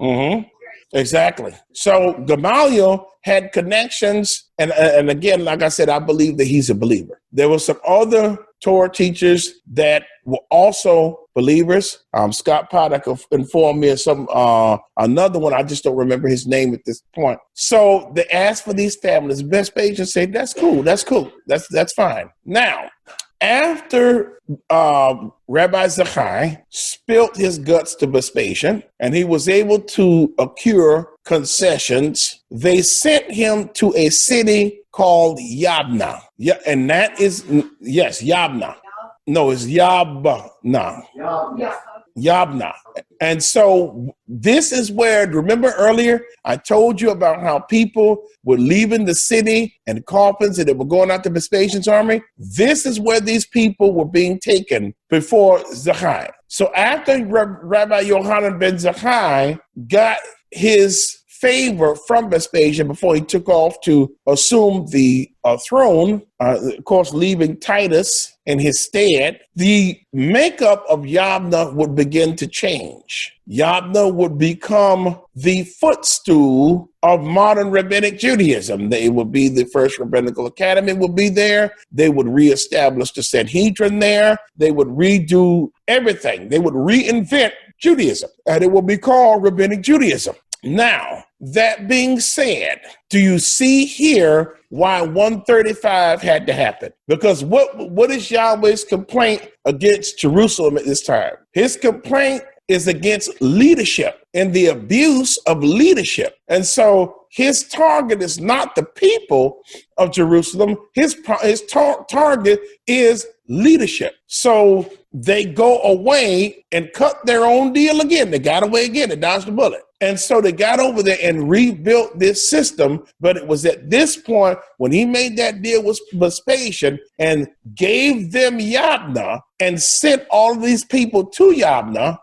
Mm-hmm. Exactly. So Gamaliel had connections. And again, like I said, I believe that he's a believer. There were some other Torah teachers that were also believers. Scott Paddock informed me of another one. I just don't remember his name at this point. So they asked for these families. Vespasian said, that's cool. That's fine. Now, after Rabbi Zakkai spilt his guts to Vespasian and he was able to accrue concessions, they sent him to a city called Yabna. Yeah, and that is, yes, Yabna. No, it's Yabna. Yabna. And so this is where, remember earlier, I told you about how people were leaving the city in coffins and they were going out to Vespasian's army. This is where these people were being taken before Zakkai. So after Rabbi Yohanan ben Zakkai got his favor from Vespasian before he took off to assume the throne, of course, leaving Titus in his stead, the makeup of Yabna would begin to change. Yabna would become the footstool of modern Rabbinic Judaism. They would be the first rabbinical academy would be there. They would reestablish the Sanhedrin there. They would redo everything. They would reinvent Judaism, and it will be called Rabbinic Judaism. Now, that being said, do you see here why 135 had to happen? Because what is Yahweh's complaint against Jerusalem at this time? His complaint is against leadership and the abuse of leadership. And so his target is not the people of Jerusalem. His target is leadership. So they go away and cut their own deal again. They got away again. They dodged the bullet. And so they got over there and rebuilt this system. But it was at this point when he made that deal with Vespasian and gave them Yabna and sent all of these people to Yabna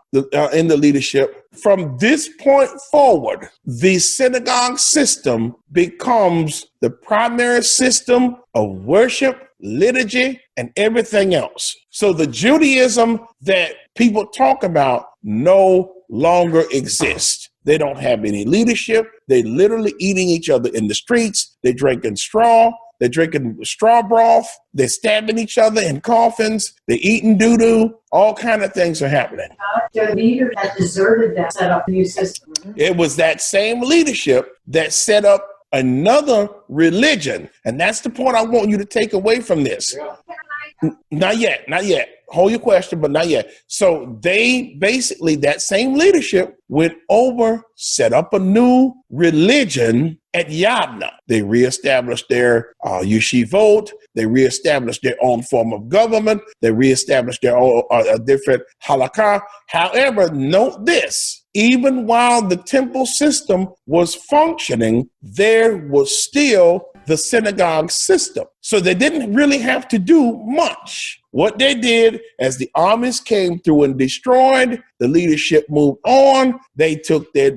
in the leadership. From this point forward, the synagogue system becomes the primary system of worship, liturgy, and everything else. So the Judaism that people talk about no longer exists. They don't have any leadership. They literally eating each other in the streets. They're drinking straw. They're drinking straw broth. They're stabbing each other in coffins. They're eating doo-doo. All kind of things are happening. The leader that deserted that set up a new system. It was that same leadership that set up another religion. And that's the point I want you to take away from this. Not yet. Hold your question, but not yet. So they basically, that same leadership went over, set up a new religion at Yabna. They reestablished their yeshivot. They reestablished their own form of government. They reestablished their own different halakha. However, note this. Even while the temple system was functioning, there was still the synagogue system. So they didn't really have to do much. What they did, as the armies came through and destroyed, the leadership moved on. They took they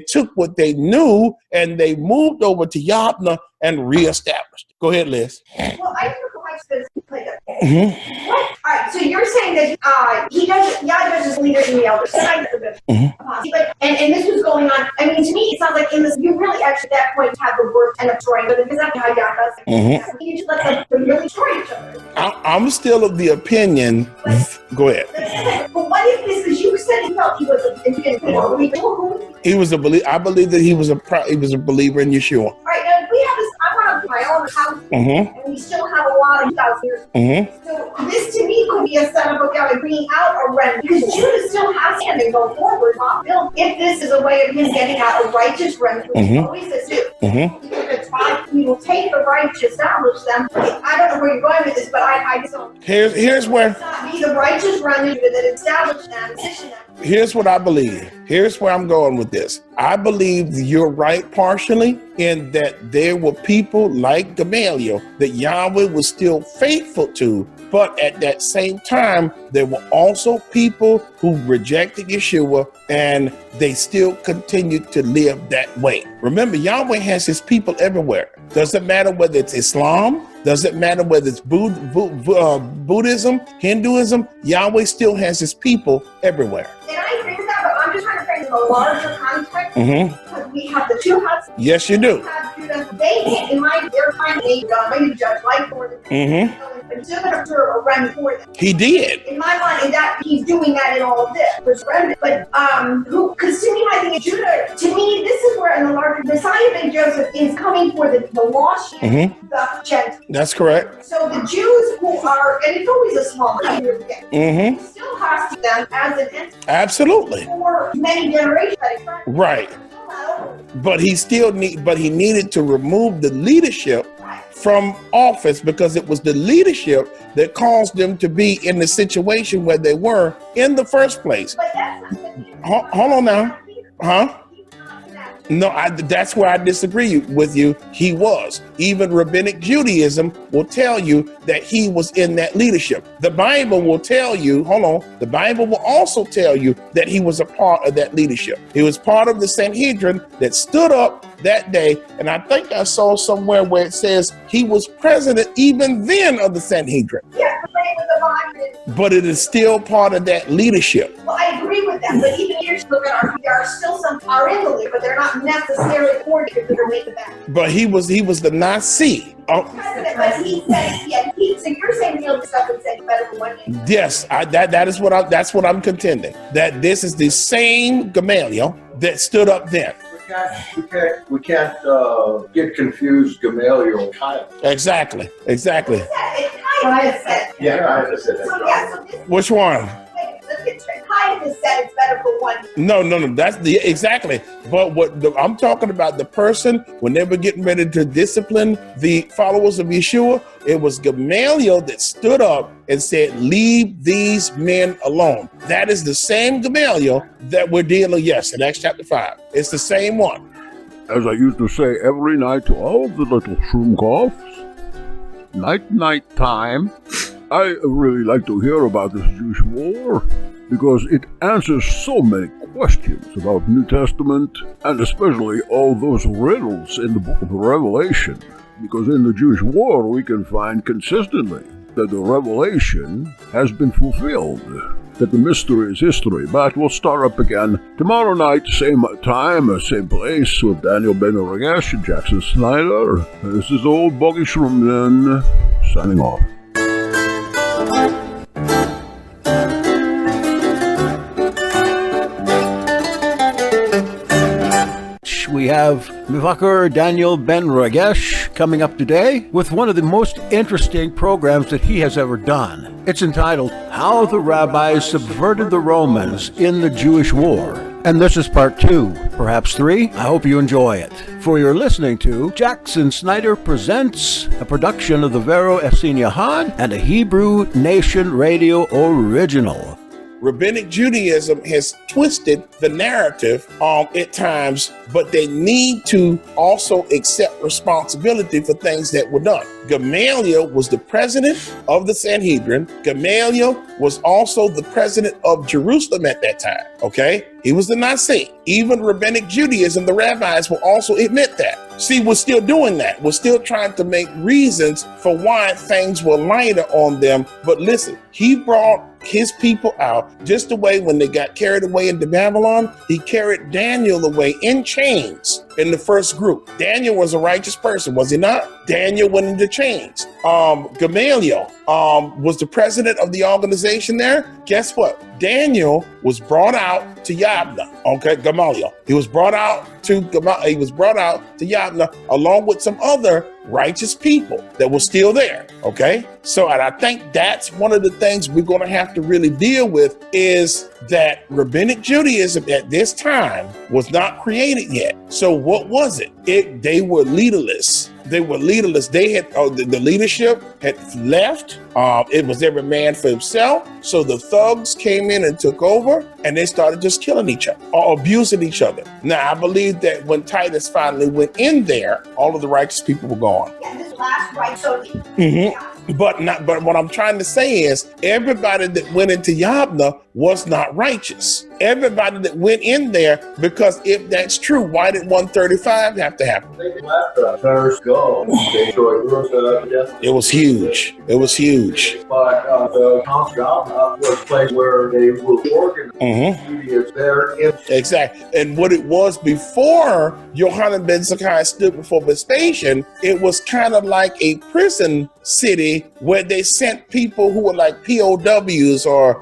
took what they knew and they moved over to Yabna and reestablished. Go ahead, Liz. Well, I have a question. All right, so you're saying that Yah does leader in the elders. And this was going on. I mean, to me, it sounds like in this, you really actually at that point have the work and of destroying, but because that's how Yah does. You just let them really destroy each other. I'm still of the opinion. Go ahead. But what if this is, you said he felt he was a He was a believer. I believe that he was a believer in Yeshua. All right, now we have this. I want to my own house, and we still have a lot of house here. So this to me could be a setup of God bringing out a remnant, because Judah still has him and go forward, not build. If this is a way of him getting out a righteous remnant, which he always says do, he will take the righteous, establish them. I don't know where you're going with this, but I just don't. Here's where Be the righteous remnant that establish them, position them. Here's what I believe. Here's where I'm going with this. I believe you're right partially in that there were people like Gamaliel that Yahweh was still faithful to, but at that same time, there were also people who rejected Yeshua and they still continued to live that way. Remember, Yahweh has his people everywhere. Doesn't matter whether it's Islam, doesn't matter whether it's Buddhism, Hinduism, Yahweh still has his people everywhere. And I agree with that, but I'm just trying to frame it in a larger context. Because we have the two houses. Yes, you do. They, in my their time, they judge life for them. And still going to observe a remnant for them. He did. In my mind, in that he's doing that in all of this. There's remnant, but because to me, I think Judah. To me, this is where in the larger Messiah ben Joseph is coming for the lost, the Gentiles. That's correct. So the Jews who are, and it's always a small number again, still has to them as an entity. Absolutely. For many generations. Right. But he needed to remove the leadership from office because it was the leadership that caused them to be in the situation where they were in the first place. But that's Hold on now. Huh? No, that's where I disagree with you. He was. Even Rabbinic Judaism will tell you that he was in that leadership. The Bible will tell you, hold on, the Bible will also tell you that he was a part of that leadership. He was part of the Sanhedrin that stood up that day. And I think I saw somewhere where it says he was president even then of the Sanhedrin. Yeah, but it is still part of that leadership. well, I agree with that, but even here, look at there are still some are in the league, but they're not necessarily coordinated because they're making back. But he was the Nasi. President, but he said, yeah, so you're saying he'll stuff and say better for 1 year. Yes, that's what I'm contending. That this is the same Gamaliel that stood up then. We can't get confused Gamaliel Caiaphas. Exactly. Caiaphas said. Yeah, Caiaphas said that. So, yeah, so this, Which one? wait, let's get straight. Caiaphas said it's better for 1 year. No. That's exactly. But I'm talking about the person when they were getting ready to discipline the followers of Yeshua. It was Gamaliel that stood up and said, "Leave these men alone." That is the same Gamaliel that we're dealing. Yes, in Acts chapter 5, it's the same one. As I used to say every night to all of the little Schruumkoffs, night time, I really like to hear about this Jewish war because it answers so many questions about New Testament and especially all those riddles in the book of Revelation. Because in the Jewish war we can find consistently that the revelation has been fulfilled, that the mystery is history. But we'll start up again tomorrow night, same time, same place, with Daniel Ben Regesh and Jackson Snyder. This is old Bogdan Schruumkoff signing off. We have Mivakur Daniel Ben Regesh coming up today with one of the most interesting programs that he has ever done. It's entitled, How the Rabbis Subverted the Romans in the Jewish War. And this is part 2, perhaps 3. I hope you enjoy it. For you're listening to Jackson Snyder Presents, a production of the Vero Essene Yahad and a Hebrew Nation Radio original. Rabbinic Judaism has twisted the narrative at times, but they need to also accept responsibility for things that were done. Gamaliel was the president of the Sanhedrin. Gamaliel was also the president of Jerusalem at that time, okay? He was the Nasi. Even Rabbinic Judaism, the rabbis will also admit that. See, we're still doing that. We're still trying to make reasons for why things were lighter on them. But listen, he brought his people out just the way when they got carried away into Babylon, he carried Daniel away in chains in the first group. Daniel was a righteous person, was he not? Daniel went into chains. Gamaliel was the president of the organization there. Guess what? Daniel was brought out to Yabna. Okay, Gamaliel. He was brought out to Yabna along with some other righteous people that were still there. Okay, so and I think that's one of the things we're going to have to really deal with is that Rabbinic Judaism at this time was not created yet. So what was it? They were leaderless. They were leaderless. They had the leadership had left. It was every man for himself. So the thugs came in and took over, and they started just killing each other or abusing each other. Now I believe that when Titus finally went in there, all of the righteous people were gone. Yeah, this last right, so But what I'm trying to say is everybody that went into Yabna was not righteous. Everybody that went in there, because if that's true, why did 135 have to happen? It was huge. It was huge. But the Yabna was a place where they were organized. There Exactly. And what it was before Yohanan ben Zakkai stood before Vespasian, it was kind of like a prison city where they sent people who were like POWs or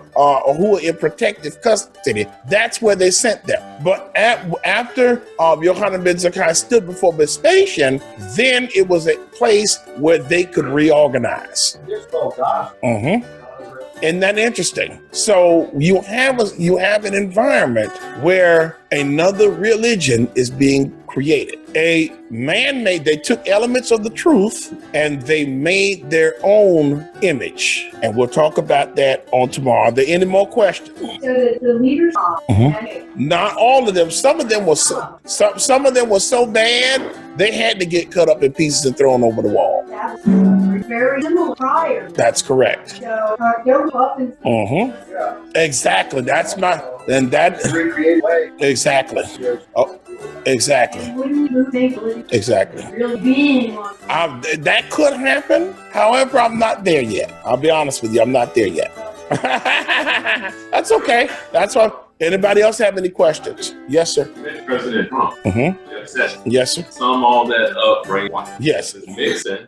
who were in protective custody. That's where they sent them. But after Yohanan ben Zakkai stood before Vespasian, then it was a place where they could reorganize. Isn't that interesting? So you have an environment where another religion is being created. A man-made, they took elements of the truth and they made their own image. And we'll talk about that on tomorrow. Are there any more questions? So the leaders, Not all of them. Some of them were some of them were so bad they had to get cut up in pieces and thrown over the wall. that was very similar prior. That's correct. So there was weapons. Exactly. That's my and that Recreate way. exactly. Oh, exactly. Wouldn't you think Exactly. really being on That could happen. However, I'm not there yet. I'll be honest with you. I'm not there yet. That's okay. That's why. Anybody else have any questions? Yes, sir. President Trump. Just said Yes, sir. sum all that up, bring one. Yes. It's mixing,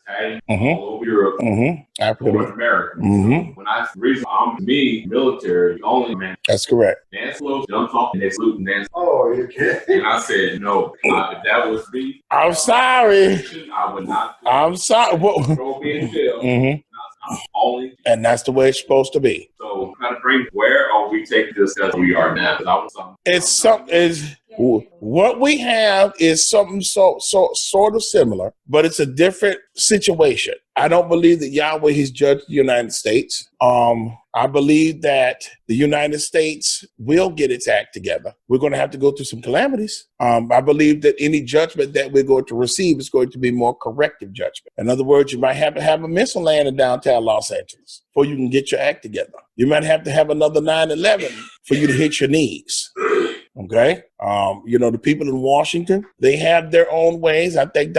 tagging all over Europe, North America. When I'm military, the only man. That's correct. Nancy Pelosi, I'm talking, they salute Nancy. Oh, you kidding? And I said, no, if that was me, I'm sorry. I would not I'm sorry. throw me in jail. I'm only. And that's the way it's supposed to be. So, kind of bring, where are we taking this as we are now? What we have is something so sort of similar, but it's a different situation. I don't believe that Yahweh has judged the United States. I believe that the United States will get its act together. We're going to have to go through some calamities. I believe that any judgment that we're going to receive is going to be more corrective judgment. In other words, you might have to have a missile land in downtown Los Angeles before you can get your act together. You might have to have another 9/11 for you to hit your knees. Okay. The people in Washington, they have their own ways. I think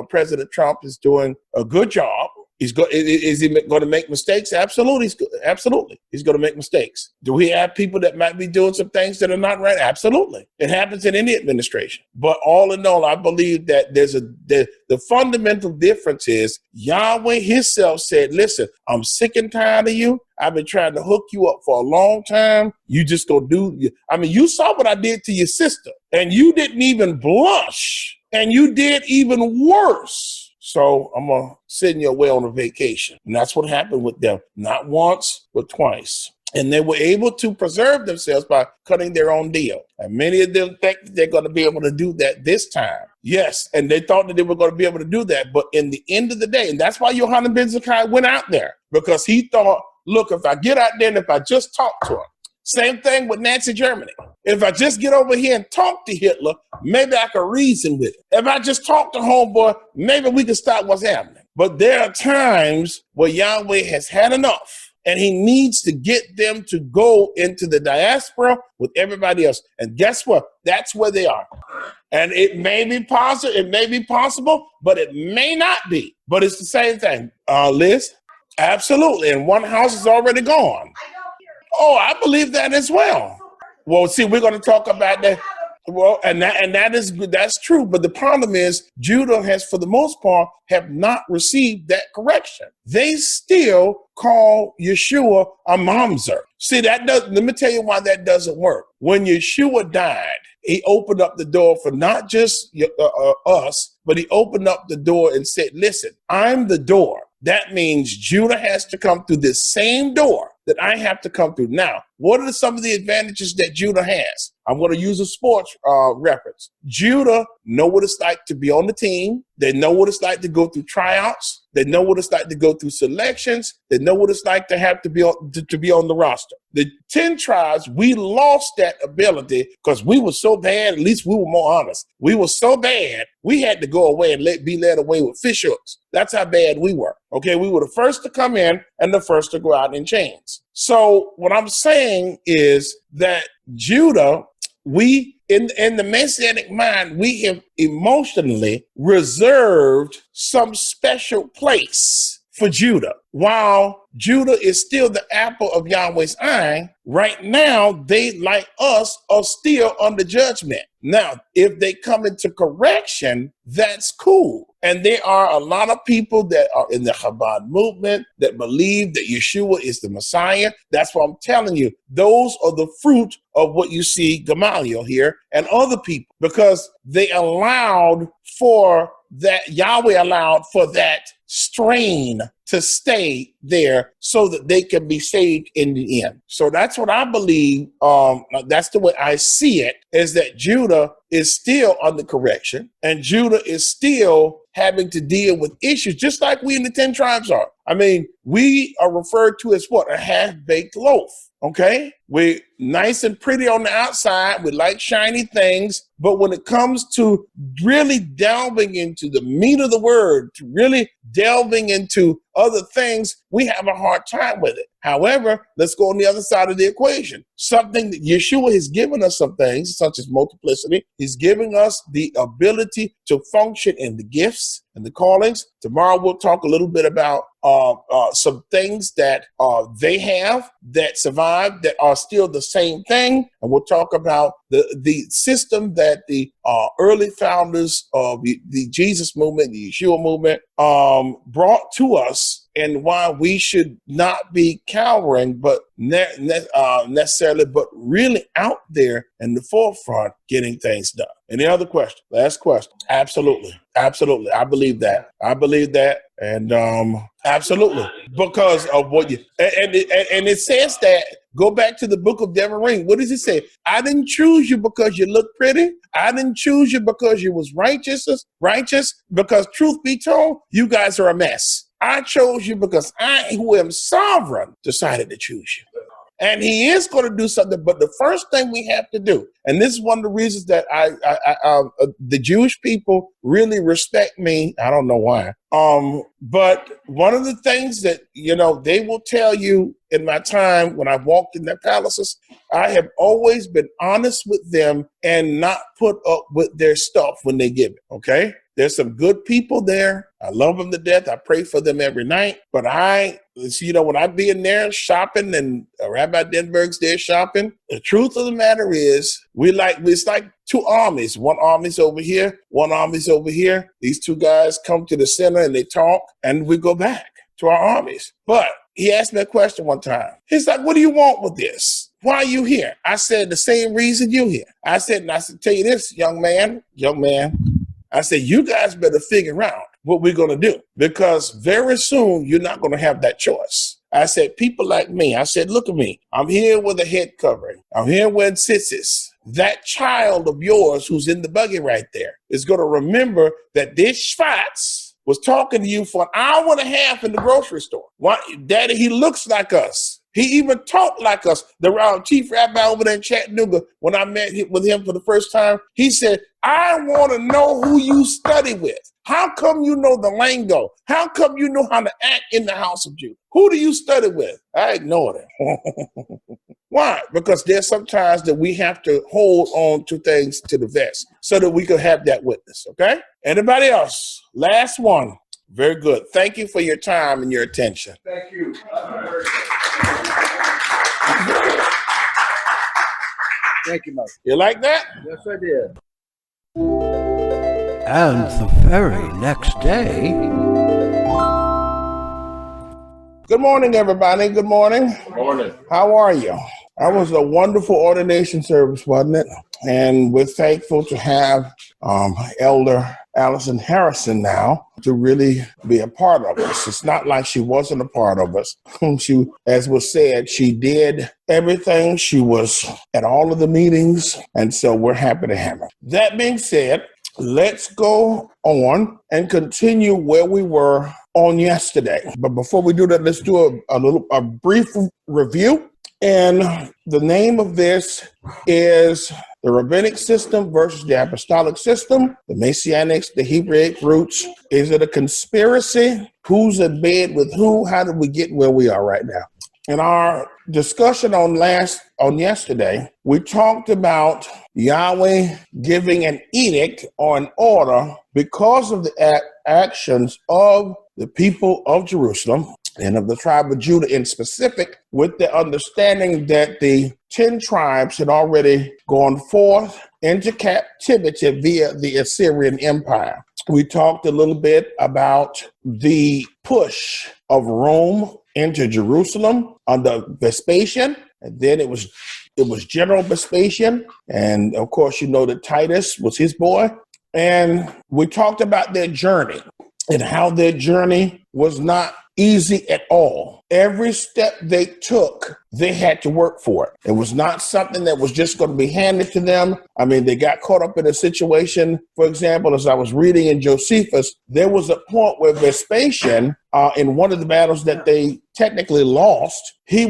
President Trump is doing a good job. Is he going to make mistakes? Absolutely. Absolutely. He's going to make mistakes. Do we have people that might be doing some things that are not right? Absolutely. It happens in any administration. But all in all, I believe that the fundamental difference is Yahweh himself said, listen, I'm sick and tired of you. I've been trying to hook you up for a long time. You just go you saw what I did to your sister and you didn't even blush and you did even worse. So I'm going to send you away on a vacation. And that's what happened with them. Not once, but twice. And they were able to preserve themselves by cutting their own deal. And many of them think that they're going to be able to do that this time. Yes, and they thought that they were going to be able to do that. But in the end of the day, and that's why Yohanan ben Zakkai went out there. Because he thought, look, if I get out there and if I just talk to him. Same thing with Nazi Germany. If I just get over here and talk to Hitler, maybe I can reason with it. If I just talk to homeboy, maybe we can stop what's happening. But there are times where Yahweh has had enough and he needs to get them to go into the diaspora with everybody else. And guess what? That's where they are. And it may be possible, but it may not be. But it's the same thing. Liz? Absolutely. And one house is already gone. Oh, I believe that as well. Well, see, we're going to talk about that. Well, that's true. But the problem is Judah has, for the most part, have not received that correction. They still call Yeshua a mamzer. See, let me tell you why that doesn't work. When Yeshua died, he opened up the door for not just us, but he opened up the door and said, listen, I'm the door. That means Judah has to come through this same door that I have to come through. Now, what are some of the advantages that Judah has? I'm going to use a sports reference. Judah know what it's like to be on the team. They know what it's like to go through tryouts. They know what it's like to go through selections. They know what it's like to have to be on the roster. The 10 tribes, we lost that ability because we were so bad. At least we were more honest. We were so bad, we had to go away and be led away with fish hooks. That's how bad we were. Okay, we were the first to come in and the first to go out in chains. So what I'm saying is that Judah, we in the Messianic mind, we have emotionally reserved some special place for Judah. While Judah is still the apple of Yahweh's eye, right now they, like us, are still under judgment. Now, if they come into correction, that's cool. And there are a lot of people that are in the Chabad movement that believe that Yeshua is the Messiah. That's what I'm telling you. Those are the fruit of what you see Gamaliel here and other people, because they allowed for that Yahweh allowed for that strain to stay there so that they can be saved in the end. So that's what I believe. That's the way I see it, is that Judah is still under correction and Judah is still having to deal with issues just like we in the 10 tribes are. I mean, we are referred to as what? A half-baked loaf. Okay, we're nice and pretty on the outside. We like shiny things. But when it comes to really delving into the meat of the word, to really delving into other things, we have a hard time with it. However, let's go on the other side of the equation. Something that Yeshua has given us some things, such as multiplicity. He's giving us the ability to function in the gifts and the callings. Tomorrow we'll talk a little bit about some things that they have that survive that are still the same thing. And we'll talk about the system that the early founders of the Jesus movement, the Yeshua movement, brought to us, and why we should not be cowering, but necessarily, but really out there in the forefront getting things done. Any other question? Last question. Absolutely. Absolutely. I believe that. And absolutely. Because of what you, and it says that, go back to the book of Devarim. What does it say? I didn't choose you because you look pretty. I didn't choose you because you was righteous, because truth be told, you guys are a mess. I chose you because I, who am sovereign, decided to choose you. And he is going to do something. But the first thing we have to do, and this is one of the reasons that the Jewish people really respect me. I don't know why. But one of the things that, they will tell you in my time when I've walked in their palaces, I have always been honest with them and not put up with their stuff when they give it. Okay. There's some good people there. I love them to death. I pray for them every night. But when I be in there shopping and Rabbi Denberg's there shopping, the truth of the matter is it's like two armies. One army's over here, one army's over here. These two guys come to the center and they talk and we go back to our armies. But he asked me a question one time. He's like, what do you want with this? Why are you here? I said, the same reason you here. I said, tell you this, young man. I said, you guys better figure out what we're going to do, because very soon you're not going to have that choice. I said, people like me, I said, look at me. I'm here with a head covering. I'm here wearing tzitzis. That child of yours who's in the buggy right there is going to remember that this Schwartz was talking to you for an hour and a half in the grocery store. Why, Daddy, he looks like us. He even talked like us. The chief rabbi over there in Chattanooga, when I met with him for the first time, he said, I want to know who you study with. How come you know the lingo? How come you know how to act in the house of Judah? Who do you study with? I ignored him. Why? Because there's sometimes that we have to hold on to things to the vest so that we can have that witness, okay? Anybody else? Last one. Very good. Thank you for your time and your attention. Thank you. Thank you, Mike. You like that? Yes, I did. And the very next day. Good morning, everybody. Good morning. Good morning. How are you? That was a wonderful ordination service, wasn't it? And we're thankful to have Elder Allison Harrison now to really be a part of us. It's not like she wasn't a part of us. She, as was said, she did everything. She was at all of the meetings, and so we're happy to have her. That being said, let's go on and continue where we were on yesterday. But before we do that, let's do a brief review. And the name of this is the Rabbinic system versus the Apostolic system, the Messianics, the Hebraic roots. Is it a conspiracy? Who's in bed with who? How did we get where we are right now? In our discussion on yesterday, we talked about Yahweh giving an edict or an order because of the actions of the people of Jerusalem and of the tribe of Judah in specific, with the understanding that the 10 tribes had already gone forth into captivity via the Assyrian Empire. We talked a little bit about the push of Rome into Jerusalem under Vespasian, and then it was General Vespasian, and of course you know that Titus was his boy. And we talked about their journey and how their journey was not easy at all. Every step they took, they had to work for it. It was not something that was just going to be handed to them. I mean, they got caught up in a situation. For example, as I was reading in Josephus, there was a point where Vespasian, in one of the battles that they technically lost, he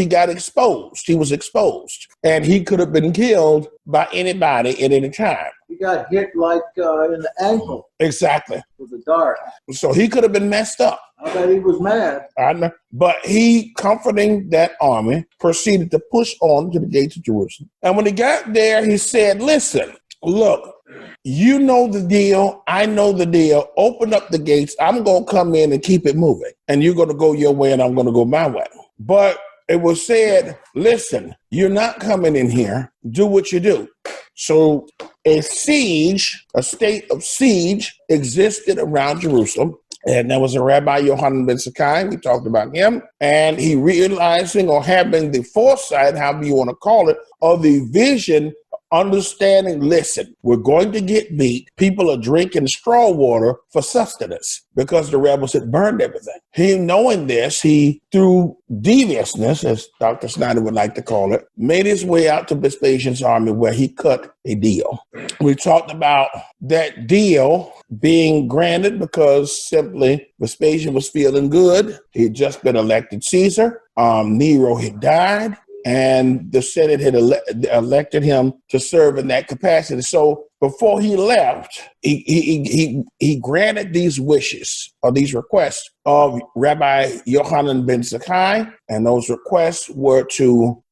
got exposed. He was exposed, and he could have been killed by anybody at any time. He got hit like in the ankle. Exactly. With a dart. So he could have been messed up. I bet he was mad. I know. But he, comforting that army, proceeded to push on to the gates of Jerusalem. And when he got there, he said, listen, look, you know the deal. I know the deal. Open up the gates. I'm going to come in and keep it moving. And you're going to go your way and I'm going to go my way. But it was said, listen, you're not coming in here. Do what you do. So a state of siege existed around Jerusalem. And there was a Rabbi Yohanan ben Zakkai. We talked about him. And he realizing or having the foresight, however you want to call it, of the vision, understanding, listen, we're going to get beat. People are drinking straw water for sustenance because the rebels had burned everything. He, knowing this, he, through deviousness, as Dr. Snyder would like to call it, made his way out to Vespasian's army where he cut a deal. We talked about that deal being granted because simply Vespasian was feeling good. He had just been elected Caesar. Nero had died. And the Senate had elected him to serve in that capacity. So before he left, he granted these wishes or these requests of Rabbi Yohanan ben Zakkai. And those requests were to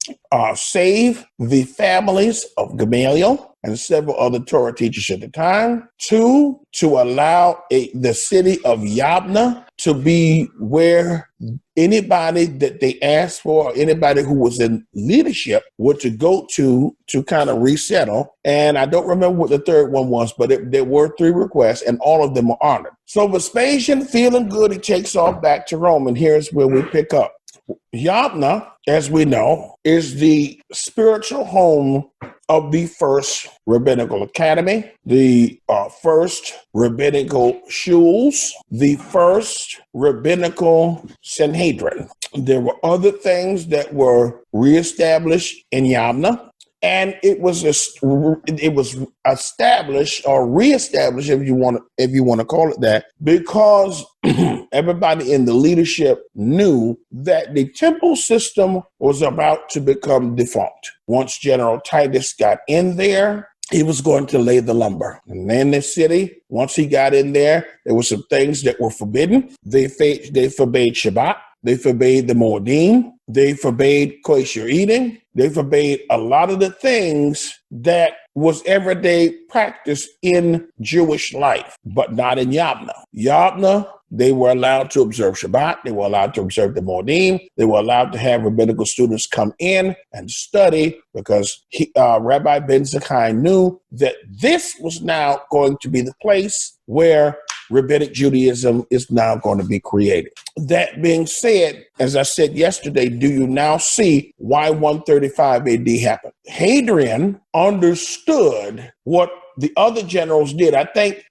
save the families of Gamaliel and several other Torah teachers at the time. 2, to allow the city of Yabna to be where anybody that they asked for, or anybody who was in leadership, were to go to kind of resettle. And I don't remember what the third one was, but there were 3 requests, and all of them were honored. So Vespasian, feeling good, he takes off back to Rome, and here's where we pick up. Yabna, as we know, is the spiritual home of the first rabbinical academy, the first rabbinical shuls, the first rabbinical Sanhedrin. There were other things that were reestablished in Yabna. And it was established or reestablished, if you want to call it that, because everybody in the leadership knew that the temple system was about to become defunct. Once General Titus got in there, he was going to lay the lumber. And in the city, once he got in there were some things that were forbidden. They forbade Shabbat. They forbade the Moedim. They forbade kosher eating. They forbade a lot of the things that was everyday practice in Jewish life, but not in Yabna. Yabna, they were allowed to observe Shabbat. They were allowed to observe the Moedim. They were allowed to have rabbinical students come in and study because Rabbi ben Zakkai knew that this was now going to be the place where Rabbinic Judaism is now going to be created. That being said, as I said yesterday, do you now see why 135 AD happened? Hadrian understood what the other generals did. I think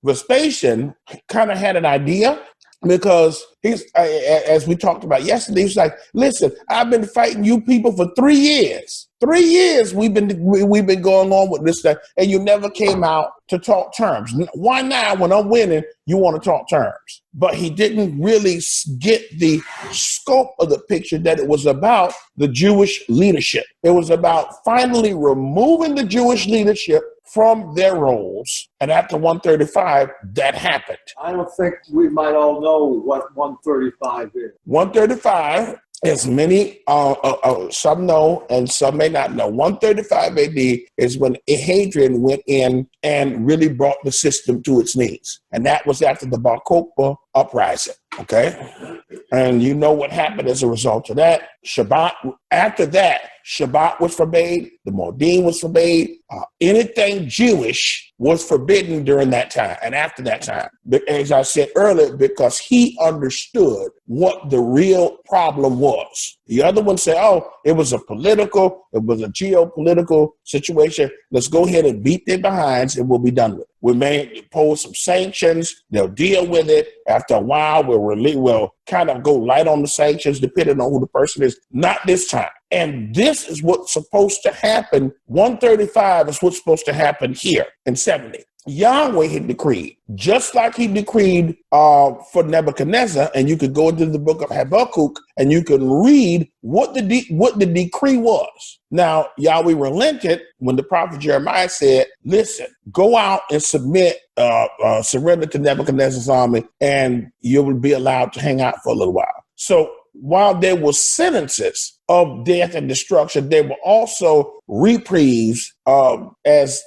Vespasian kind of had an idea because he's, as we talked about yesterday, he's like, listen, I've been fighting you people for 3 years. 3 years we've been going on with this stuff, and you never came out to talk terms. Why now, when I'm winning, you want to talk terms? But he didn't really get the scope of the picture that it was about the Jewish leadership. It was about finally removing the Jewish leadership from their roles. And after 135, that happened. I don't think we might all know what 135 is. 135, as many, some know and some may not know, 135 AD is when Hadrian went in and really brought the system to its knees. And that was after the Bar Kokhba uprising, okay? And you know what happened as a result of that. Shabbat, after that, Shabbat was forbade, the Moedim was forbade, anything Jewish was forbidden during that time and after that time. As I said earlier, because he understood what the real problem was. The other one said, oh, it was a geopolitical situation. Let's go ahead and beat their behinds and we'll be done with it. We may impose some sanctions. They'll deal with it. After a while, we'll kind of go light on the sanctions depending on who the person is. Not this time. And this is what's supposed to happen. 135 is what's supposed to happen here in 70. Yahweh had decreed, just like he decreed for Nebuchadnezzar, and you could go into the book of Habakkuk and you can read what the decree was. Now, Yahweh relented when the prophet Jeremiah said, listen, go out and surrender to Nebuchadnezzar's army, and you will be allowed to hang out for a little while. So while there were sentences of death and destruction, there were also reprieves, as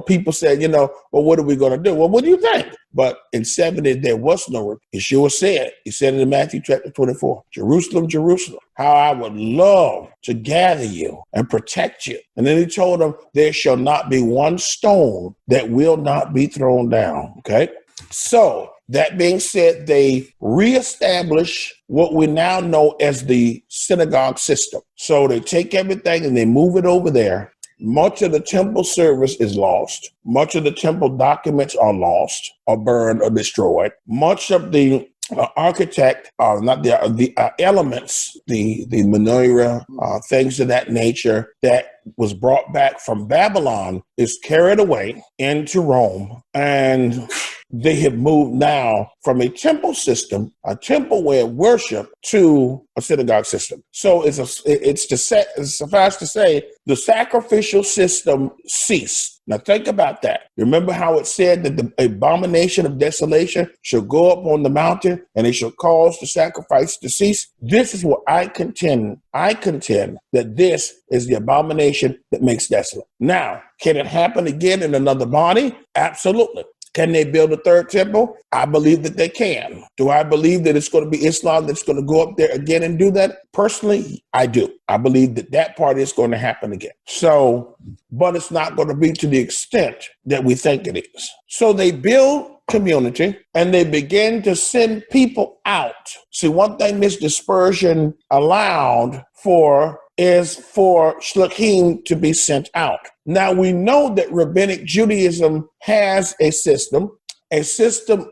people said, well, what are we going to do? Well, what do you think? But in 70, there was no. Yeshua said, he said it in Matthew chapter 24, Jerusalem, Jerusalem, how I would love to gather you and protect you. And then he told them, there shall not be one stone that will not be thrown down. Okay. So that being said, they reestablish what we now know as the synagogue system. So they take everything and they move it over there. Much of the temple service is lost. Much of the temple documents are lost or burned or destroyed. Much of the architect, the elements, the menorah, things of that nature that was brought back from Babylon is carried away into Rome, and they have moved now from a temple system, a temple way of worship, to a synagogue system. So suffice to say, the sacrificial system ceased. Now think about that. Remember how it said that the abomination of desolation shall go up on the mountain and it shall cause the sacrifice to cease? This is what I contend. I contend that this is the abomination that makes desolate. Now, can it happen again in another body? Absolutely. Can they build a third temple? I believe that they can. Do I believe that it's going to be Islam that's going to go up there again and do that? Personally, I do. I believe that part is going to happen again. So, but it's not going to be to the extent that we think it is. So they build community and they begin to send people out. See, one thing this dispersion allowed for is for shluchim to be sent out. Now, we know that Rabbinic Judaism has a system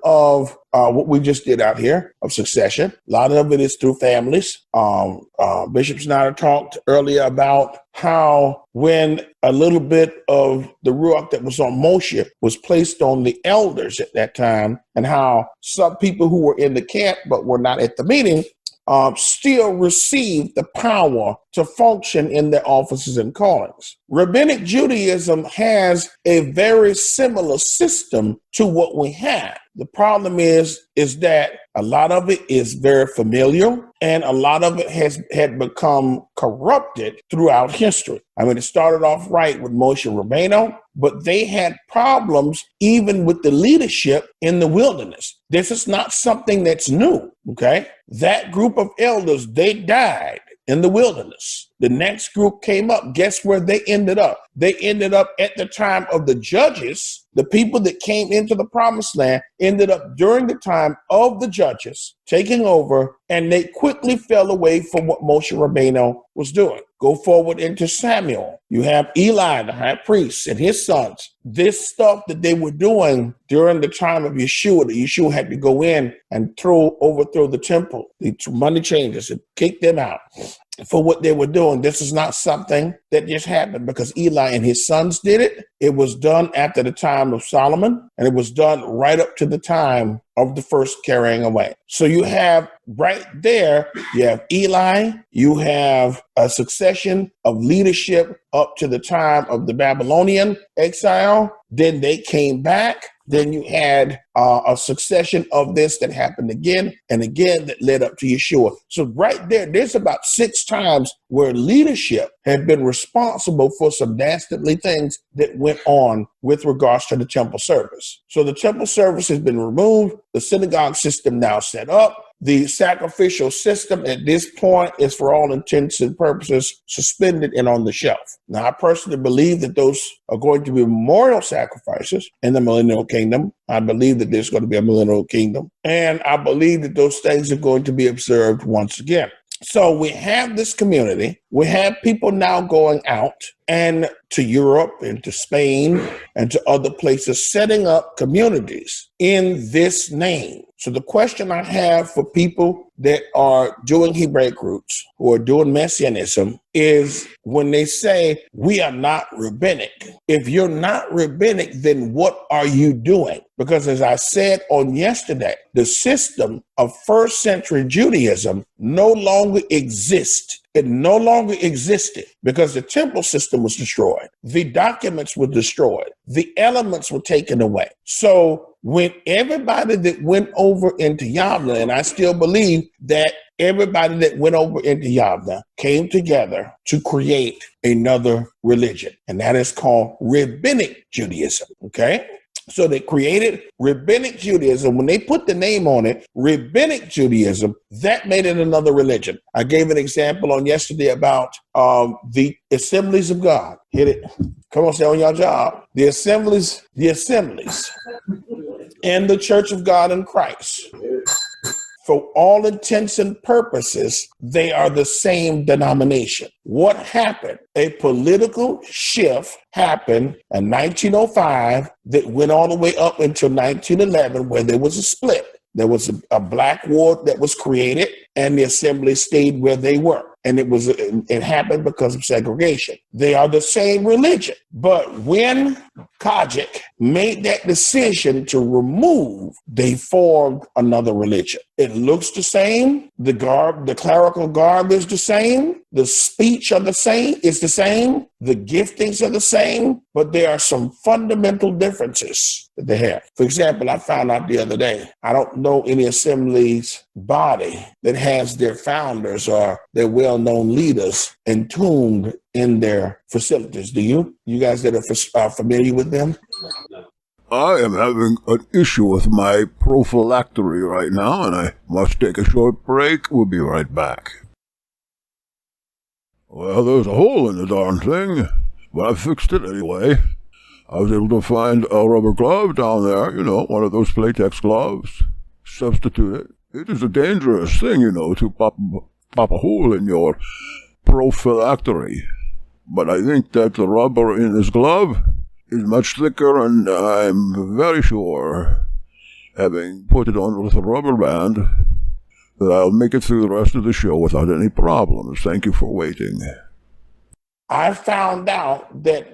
of what we just did out here, of succession. A lot of it is through families. Bishop Snyder talked earlier about how when a little bit of the ruach that was on Moshe was placed on the elders at that time, and how some people who were in the camp but were not at the meeting still received the power to function in their offices and callings. Rabbinic Judaism has a very similar system to what we have. The problem is that a lot of it is very familiar, and a lot of it had become corrupted throughout history. I mean, it started off right with Moshe Rabbeinu, but they had problems even with the leadership in the wilderness. This is not something that's new, okay? That group of elders, they died in the wilderness. The next group came up. Guess where they ended up? They ended up at the time of the judges. The people that came into the promised land ended up during the time of the judges taking over, and they quickly fell away from what Moshe Rabbeinu was doing. Go forward into Samuel. You have Eli, the high priest, and his sons. This stuff that they were doing during the time of Yeshua, that Yeshua had to go in and overthrow the temple, the money changers, and kick them out for what they were doing. This is not something that just happened because Eli and his sons did it. It was done after the time of Solomon, and it was done right up to the time of the first carrying away. So you have right there, you have Eli, you have a succession of leadership up to the time of the Babylonian exile. Then they came back. Then you had a succession of this that happened again and again that led up to Yeshua. So right there, there's about 6 times where leadership had been responsible for some dastardly things that went on with regards to the temple service. So the temple service has been removed. The synagogue system now set up. The sacrificial system at this point is, for all intents and purposes, suspended and on the shelf. Now, I personally believe that those are going to be memorial sacrifices in the millennial kingdom. I believe that there's going to be a millennial kingdom. And I believe that those things are going to be observed once again. So we have this community. We have people now going out and to Europe and to Spain and to other places, setting up communities in this name. So the question I have for people that are doing Hebraic roots, who are doing Messianism, is when they say, we are not rabbinic. If you're not rabbinic, then what are you doing? Because as I said on yesterday, the system of first century Judaism no longer exists. It no longer existed because the temple system was destroyed. The documents were destroyed. The elements were taken away. So when everybody that went over into Yavna, and I still believe that everybody that went over into Yavna came together to create another religion, and that is called Rabbinic Judaism, okay? So they created Rabbinic Judaism. When they put the name on it, Rabbinic Judaism, that made it another religion. I gave an example on yesterday about the Assemblies of God. Hit it. Come on, stay on your job. The assemblies, and the Church of God in Christ. For all intents and purposes, they are the same denomination. What happened? A political shift happened in 1905 that went all the way up until 1911, where there was a split. There was a black ward that was created, and the assembly stayed where they were. And it happened because of segregation. They are the same religion. But when Kojic made that decision to remove, they formed another religion. It looks the same. The clerical garb is the same. The speech are the same. It's the same. The giftings are the same. But there are some fundamental differences that they have. For example, I found out the other day, I don't know any assembly's body that has their founders or their well-known leaders entombed in their facilities. Do you? You guys that are familiar with them? I am having an issue with my prophylactory right now, and I must take a short break. We'll be right back. Well, there's a hole in the darn thing, but I fixed it anyway. I was able to find a rubber glove down there, one of those latex gloves. Substitute it. It is a dangerous thing, to pop a hole in your prophylactory. But I think that the rubber in this glove is much thicker, and I'm very sure, having put it on with a rubber band, that I'll make it through the rest of the show without any problems. Thank you for waiting. I found out that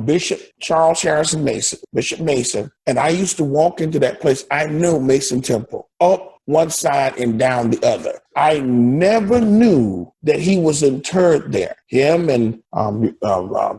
Bishop Charles Harrison Mason, Bishop Mason, and I used to walk into that place. I knew Mason Temple up one side and down the other. I never knew that he was interred there. Him and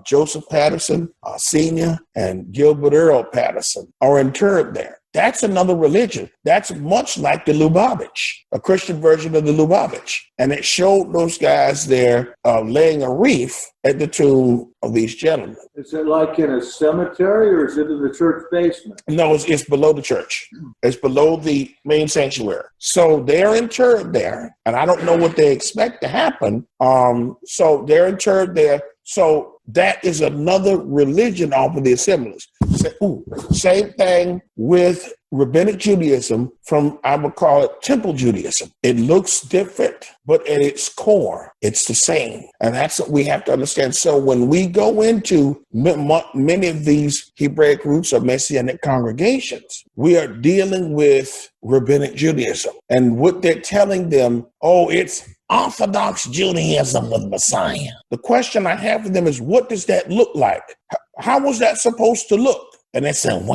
Joseph Patterson, Sr., and Gilbert Earl Patterson are interred there. That's another religion. That's much like the Lubavitch, a Christian version of the Lubavitch. And it showed those guys there laying a wreath at the tomb of these gentlemen. Is it like in a cemetery, or is it in the church basement? No, it's below the church. It's below the main sanctuary. So they're interred there, and I don't know what they expect to happen. So they're interred there. So that is another religion off of the assemblies. Same thing with Rabbinic Judaism from, I would call it Temple Judaism. It looks different, but at its core, it's the same. And that's what we have to understand. So when we go into many of these Hebraic roots or Messianic congregations, we are dealing with Rabbinic Judaism. And what they're telling them, it's Orthodox Judaism with Messiah. The question I have for them is, what does that look like? How was that supposed to look? And they said,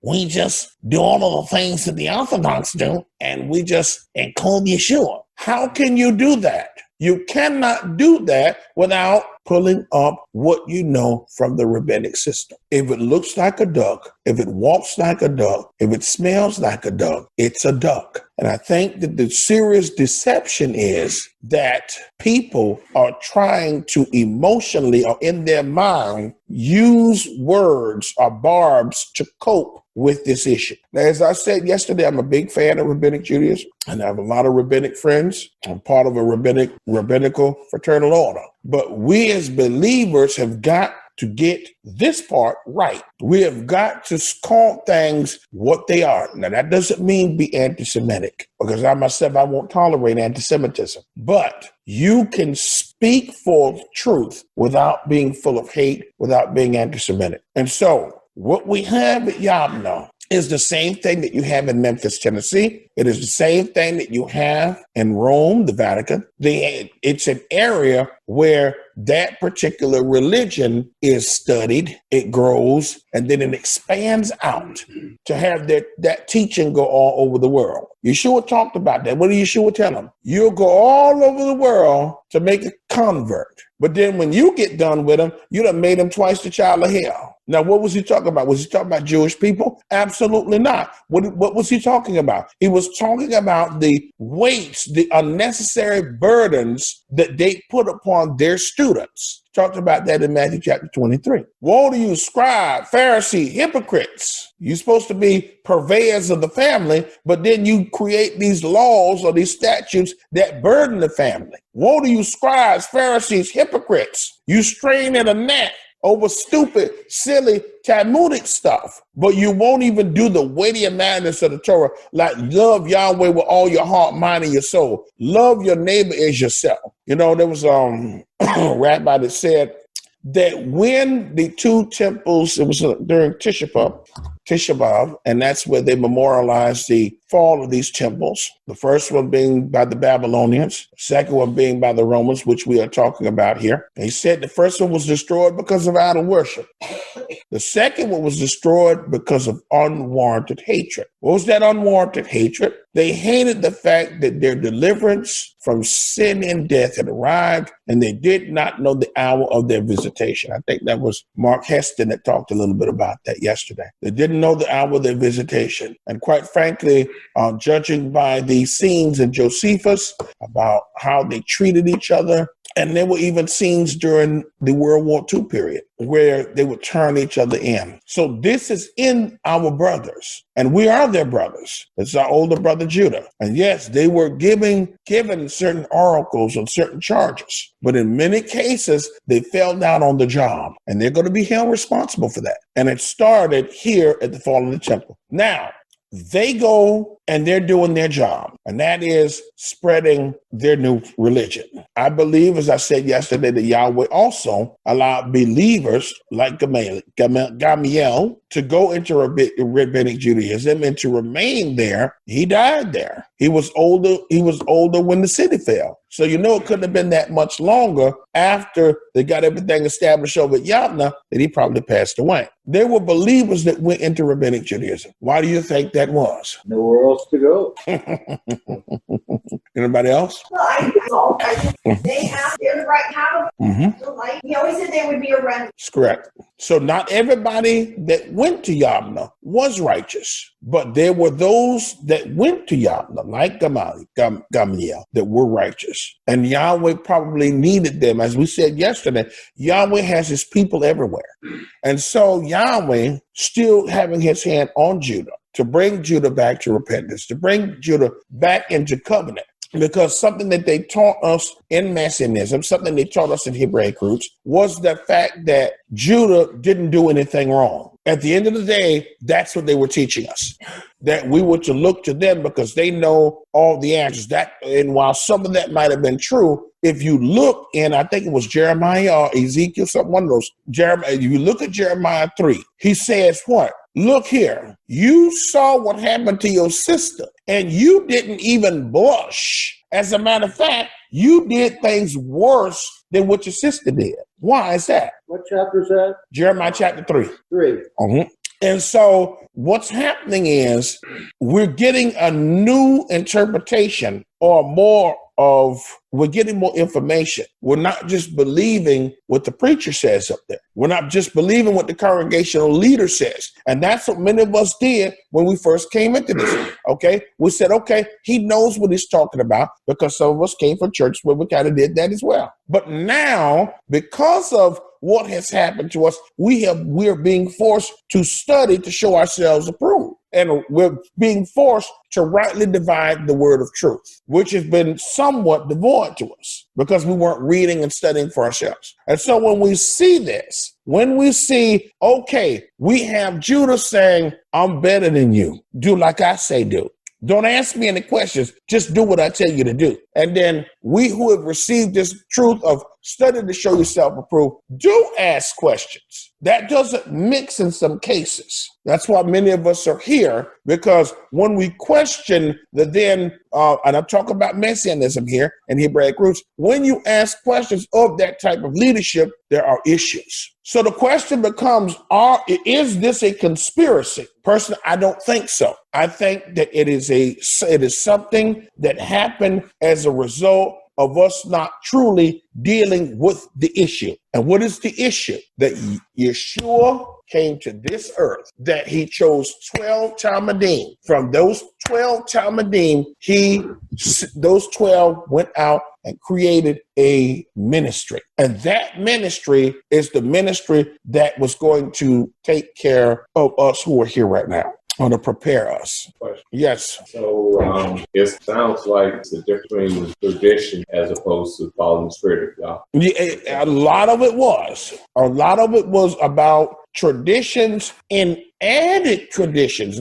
we just do all of the things that the Orthodox do, and we just include Yeshua. How can you do that? You cannot do that without pulling up what you know from the rabbinic system. If it looks like a duck, if it walks like a duck, if it smells like a duck, it's a duck. And I think that the serious deception is that people are trying to emotionally or in their mind use words or barbs to cope with this issue. Now, as I said yesterday, I'm a big fan of Rabbinic Judaism, and I have a lot of rabbinic friends. I'm part of a rabbinical fraternal order. But we as believers have got to get this part right. We have got to call things what they are. Now, that doesn't mean be anti-Semitic, because I myself, I won't tolerate anti-Semitism. But you can speak for truth without being full of hate, without being anti-Semitic. And so what we have at Yabna is the same thing that you have in Memphis, Tennessee. It is the same thing that you have in Rome, the Vatican. It's an area where that particular religion is studied, it grows, and then it expands out to have that teaching go all over the world. Yeshua talked about that. What did Yeshua tell him? You'll go all over the world to make a convert. But then when you get done with them, you done made them twice the child of hell. Now, what was he talking about? Was he talking about Jewish people? Absolutely not. What was he talking about? He was talking about the weights, the unnecessary burdens that they put upon their students. Talked about that in Matthew chapter 23. Woe to you, scribe, Pharisee, hypocrites. You're supposed to be purveyors of the family, but then you create these laws or these statutes that burden the family. Woe to you, scribes, Pharisees, hypocrites. You strain at a gnat over stupid, silly, Talmudic stuff, but you won't even do the weightier matters of the Torah, like love Yahweh with all your heart, mind, and your soul. Love your neighbor as yourself. You know, there was a rabbi that said that when the two temples, it was during Tisha B'Av, and that's where they memorialized the fall of these temples. The first one being by the Babylonians, the second one being by the Romans, which we are talking about here. And he said the first one was destroyed because of idol worship. The second one was destroyed because of unwarranted hatred. What was that unwarranted hatred? They hated the fact that their deliverance from sin and death had arrived, and they did not know the hour of their visitation. I think that was Mark Heston that talked a little bit about that yesterday. They didn't know the hour of their visitation. And quite frankly, judging by the scenes in Josephus about how they treated each other, and there were even scenes during the World War II period where they would turn each other in. So this is in our brothers, and we are their brothers. It's our older brother Judah. And yes, they were given certain oracles on certain charges, but in many cases, they fell down on the job, and they're going to be held responsible for that. And it started here at the fall of the temple. Now, they go and they're doing their job, and that is spreading their new religion. I believe, as I said yesterday, that Yahweh also allowed believers like Gamaliel to go into Rabbinic Judaism and to remain there. He died there. He was older when the city fell. So you know it couldn't have been that much longer after they got everything established over at Yabna that he probably passed away. There were believers that went into Rabbinic Judaism. Why do you think that was? Nowhere else to go. Anybody else? Well, I think they have the right kind of light. He always said there would be a remnant. That's correct. So not everybody that went to Yabna was righteous, but there were those that went to Yabna, like Gamaliel, that were righteous. And Yahweh probably needed them. As we said yesterday, Yahweh has his people everywhere. And so Yahweh still having his hand on Judah to bring Judah back to repentance, to bring Judah back into covenant. Because something that they taught us in Messianism, something they taught us in Hebraic roots, was the fact that Judah didn't do anything wrong. At the end of the day, that's what they were teaching us, that we were to look to them because they know all the answers. And while some of that might have been true, if you look in, I think it was Jeremiah or Ezekiel, one of those, if you look at Jeremiah 3, he says what? Look here, you saw what happened to your sister, and you didn't even blush. As a matter of fact, you did things worse than what your sister did. Why is that? What chapter is that? Jeremiah chapter 3. 3. And so what's happening is we're getting a new interpretation, or we're getting more information. We're not just believing what the preacher says up there. We're not just believing what the congregational leader says. And that's what many of us did when we first came into this. Okay. We said, okay, he knows what he's talking about, because some of us came from churches where we kind of did that as well. But now, because of what has happened to us, we are being forced to study to show ourselves approved. and we're being forced to rightly divide the word of truth, which has been somewhat devoid to us because we weren't reading and studying for ourselves. And so when we see this, when we see, okay, we have Judah saying, I'm better than you. Do like I say do. Don't ask me any questions. Just do what I tell you to do. And then we who have received this truth of study to show yourself approved, do ask questions. That doesn't mix in some cases. That's why many of us are here, because when we question the then, and I'm talking about Messianism here and Hebraic roots, when you ask questions of that type of leadership, there are issues. So the question becomes, is this a conspiracy? Personally, I don't think so. I think that it is something that happened as a result of us not truly dealing with the issue. And what is the issue? That Yeshua came to this earth, that he chose 12 Talmudim. From those 12 Talmudim, those 12 went out and created a ministry. And that ministry is the ministry that was going to take care of us who are here right now, or to prepare us. Yes. So it sounds like it's a difference between tradition as opposed to following the spirit of God. Yeah, a lot of it was. A lot of it was about traditions and added traditions.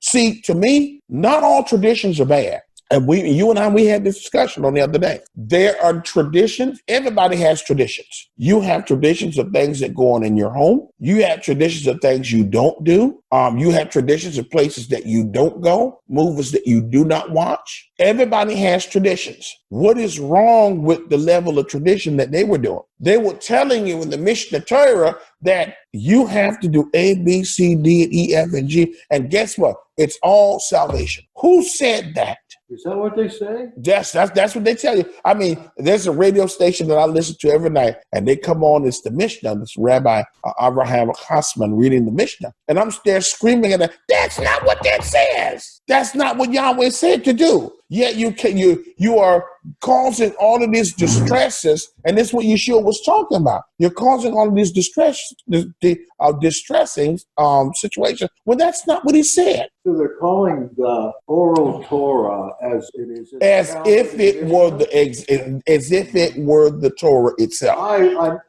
See, to me, not all traditions are bad. And you and I had this discussion on the other day. There are traditions. Everybody has traditions. You have traditions of things that go on in your home. You have traditions of things you don't do. You have traditions of places that you don't go, movies that you do not watch. Everybody has traditions. What is wrong with the level of tradition that they were doing? They were telling you in the Mishnah Torah that you have to do A, B, C, D, E, F, and G. And guess what? It's all salvation. Who said that? Is that what they say? Yes, that's what they tell you. I mean, there's a radio station that I listen to every night, and they come on, it's the Mishnah, this Rabbi Abraham Hassman reading the Mishnah. And I'm there screaming at them, that's not what that says. That's not what Yahweh said to do. Yet you are causing all of these distresses, and this is what Yeshua was talking about. You're causing all of these distressing situations. Well, that's not what he said. So they're calling the oral Torah as it is, as if it were the Torah itself. I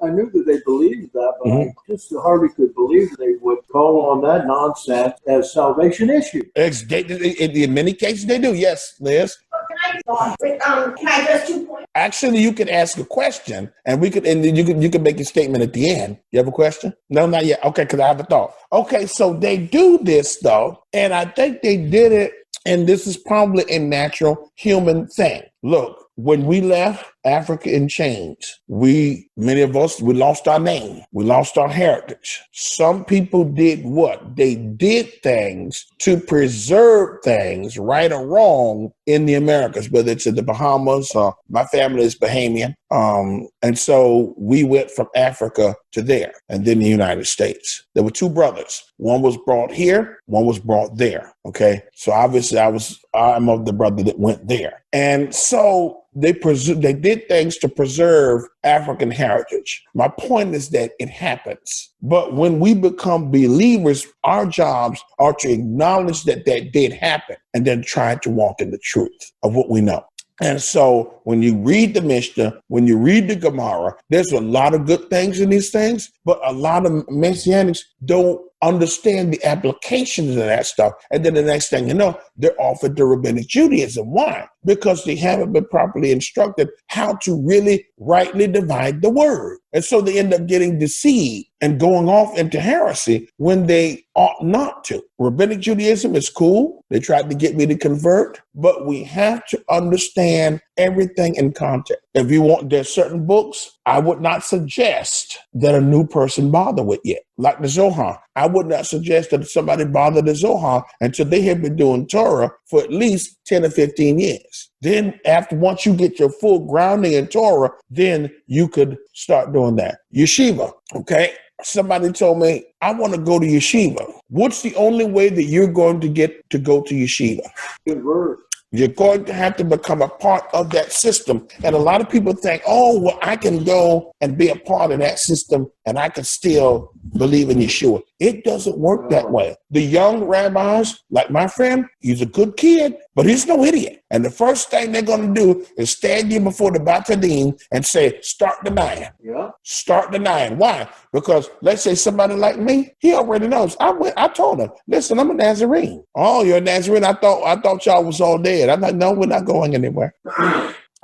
knew that they believed that, but I just hardly could believe they would call on that nonsense as salvation issue. In many cases, they do. Yes, Liz. Can I address 2 points? Actually, you can ask a question, and you can make a statement at the end. You have a question? No, not yet. Okay, because I have a thought. Okay, so they do this though, and I think they did it, and this is probably a natural human thing. Look, when we left Africa in chains, many of us, we lost our name. We lost our heritage. Some people did what? They did things to preserve things, right or wrong, in the Americas, whether it's in the Bahamas. My family is Bahamian. And so we went from Africa to there, and then the United States. There were 2 brothers. One was brought here, one was brought there. Okay. So obviously I'm of the brother that went there. And so they did things to preserve African heritage. My point is that it happens. But when we become believers, our jobs are to acknowledge that did happen and then try to walk in the truth of what we know. And so when you read the Mishnah, when you read the Gemara, there's a lot of good things in these things, but a lot of Messianics don't understand the applications of that stuff. And then the next thing you know, they're offered to Rabbinic Judaism. Why? Because they haven't been properly instructed how to really rightly divide the word. And so they end up getting deceived and going off into heresy when they ought not to. Rabbinic Judaism is cool. They tried to get me to convert, but we have to understand everything in context. If you want, there's certain books I would not suggest that a new person bother with yet. Like the Zohar. I would not suggest that somebody bother the Zohar until they have been doing Torah for at least 10 or 15 years. Then once you get your full grounding in Torah, then you could start doing that. Yeshiva, okay? Somebody told me, I want to go to yeshiva. What's the only way that you're going to get to go to yeshiva? Good word. You're going to have to become a part of that system. And a lot of people think, oh, well, I can go and be a part of that system and I can still believe in Yeshua. It doesn't work that way. The young rabbis, like my friend, he's a good kid, but he's no idiot. And the first thing they're going to do is stand you before the Batadim and say, start denying. Yeah. Start denying. Why? Because let's say somebody like me, he already knows. I told him, listen, I'm a Nazarene. Oh, you're a Nazarene? I thought y'all was all dead. I'm like, no, we're not going anywhere.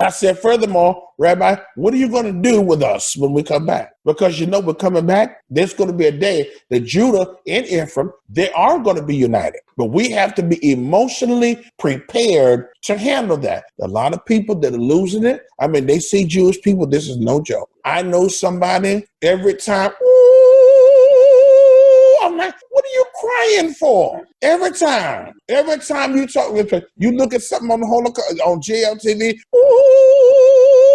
I said, furthermore, Rabbi, what are you going to do with us when we come back? Because we're coming back. There's going to be a day that Judah and Ephraim, they are going to be united. But we have to be emotionally prepared to handle that. A lot of people that are losing it, I mean, they see Jewish people. This is no joke. I know somebody every time, I'm like, what are you crying for? Every time you talk, you look at something on the Holocaust, on JLTV,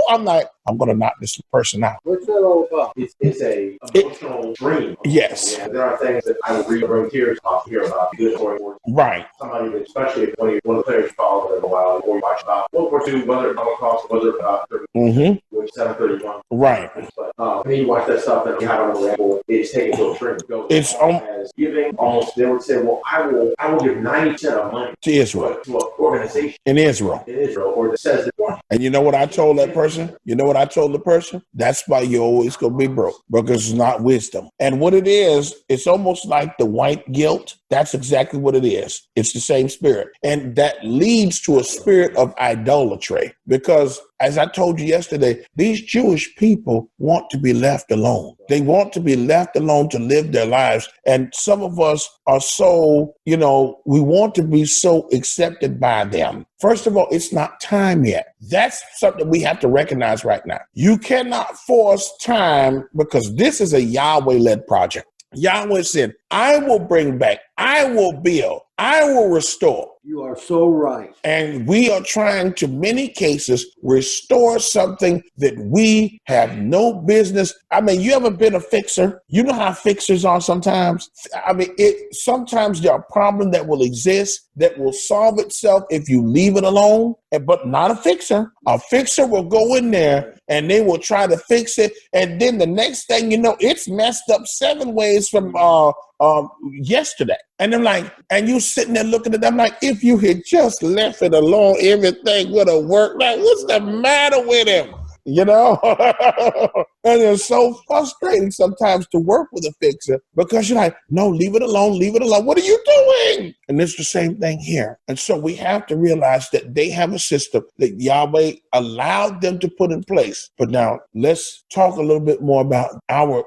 I'm like, I'm going to knock this person out. What's that all about? It's a emotional dream. Yes. Yeah, there are things that I would read bring tears off here about good or right. Somebody, especially when one of the players followed it a while, or you watch about World War II, whether it's Holocaust, whether it's which 731. Right. But and then you watch that stuff and you have it on the record, it's taken to a dream. It's as giving almost. They would say, well, I will give 90% of money to Israel, to an organization in Israel, or that says that. And you know what I told that person? That's why you're always going to be broke, because it's not wisdom. And what it is, it's almost like the white guilt. That's exactly what it is. It's the same spirit. And that leads to a spirit of idolatry, because as I told you yesterday, these Jewish people want to be left alone. They want to be left alone to live their lives. And some of us are so, we want to be so accepted by them. First of all, it's not time yet. That's something we have to recognize right now. You cannot force time, because this is a Yahweh-led project. Yahweh said, I will bring back, I will build, I will restore. You are so right. And we are trying to, many cases, restore something that we have no business. I mean, you ever been a fixer? You know how fixers are sometimes? I mean, sometimes there are problems that will exist that will solve itself if you leave it alone, but not a fixer. A fixer will go in there and they will try to fix it. And then the next thing you know, it's messed up 7 ways from yesterday. And I'm like, and you sitting there looking at them like, if you had just left it alone, everything would have worked. Like, what's the matter with him? And it's so frustrating sometimes to work with a fixer, because you're like, no, leave it alone, leave it alone. What are you doing? And it's the same thing here. And so we have to realize that they have a system that Yahweh allowed them to put in place. But now let's talk a little bit more about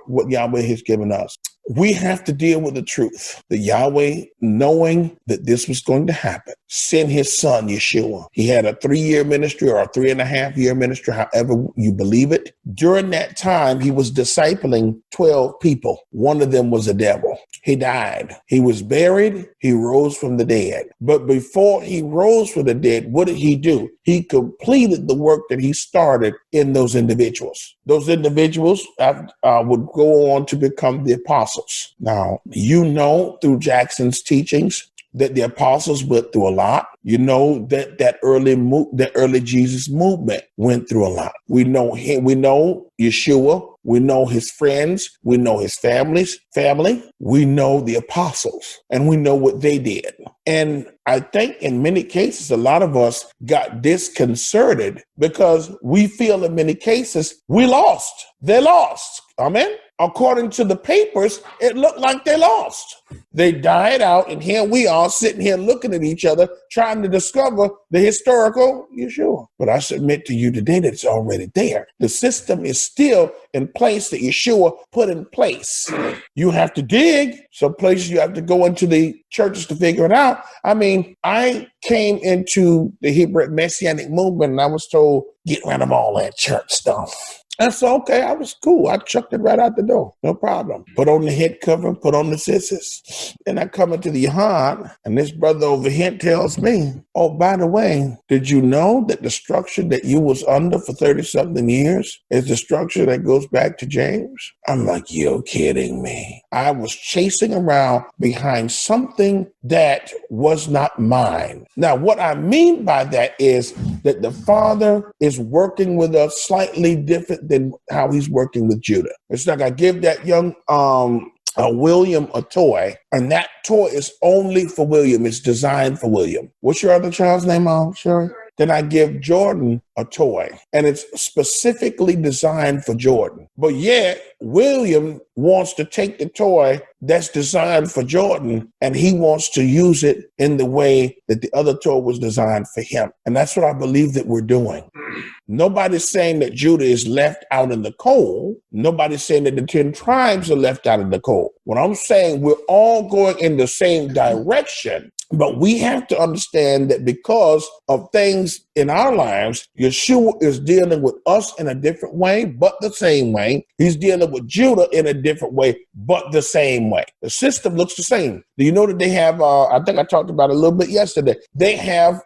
what Yahweh has given us. We have to deal with the truth. The Yahweh, knowing that this was going to happen, sent his son, Yeshua. He had a 3-year ministry or a 3.5-year ministry, however you believe it. During that time, he was discipling 12 people. One of them was a devil. He died. He was buried. He rose from the dead. But before he rose from the dead, what did he do? He completed the work that he started in those individuals. Those individuals would go on to become the apostles. Now, through Jackson's teachings, that the apostles went through a lot. That early Jesus movement went through a lot. We know him. We know Yeshua. We know his friends. We know his family. We know the apostles, and we know what they did. And I think in many cases, a lot of us got disconcerted because we feel in many cases we lost. They lost. Amen. According to the papers, it looked like they lost. They died out, and here we are sitting here looking at each other, trying to discover the historical Yeshua. But I submit to you today that it's already there. The system is still in place that Yeshua put in place. You have to dig. Some places you have to go into the churches to figure it out. I mean, I came into the Hebrew Messianic movement, and I was told, get rid of all that church stuff. That's okay. I was cool. I chucked it right out the door. No problem. Put on the head cover, put on the scissors. Then I come into the Yahad, and this brother over here tells me, oh, by the way, did you know that the structure that you was under for 30-something years is the structure that goes back to James? I'm like, you're kidding me. I was chasing around behind something that was not mine. Now, what I mean by that is that the Father is working with us slightly different different than how he's working with Judah. It's like I give that young William a toy, and that toy is only for William. It's designed for William. What's your other child's name, Sherry? Then I give Jordan a toy, and it's specifically designed for Jordan. But yet, William wants to take the toy that's designed for Jordan, and he wants to use it in the way that the other toy was designed for him. And that's what I believe that we're doing. Nobody's saying that Judah is left out in the cold. Nobody's saying that the 10 tribes are left out in the cold. What I'm saying, we're all going in the same direction. But we have to understand that because of things in our lives, Yeshua is dealing with us in a different way, but the same way. He's dealing with Judah in a different way, but the same way. The system looks the same. Do you know that they have, I think I talked about it a little bit yesterday, they have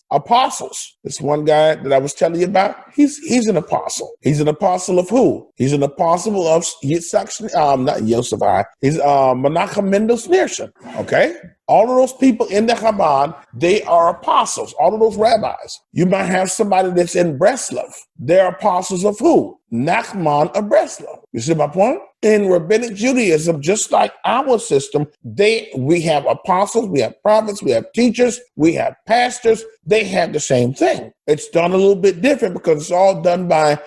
apostles. This one guy that I was telling you about, he's an apostle. He's an apostle of who? He's an apostle of not Yosef. He's Menachem Mendel Schneerson. Okay? All of those people in the Chabad, they are apostles. All of those rabbis. You might have somebody that's in Breslov. They're apostles of who? Nachman of Breslov. You see my point? In Rabbinic Judaism, just like our system, we have apostles, we have prophets, we have teachers, we have pastors. They have the same thing. It's done a little bit different because it's all done by,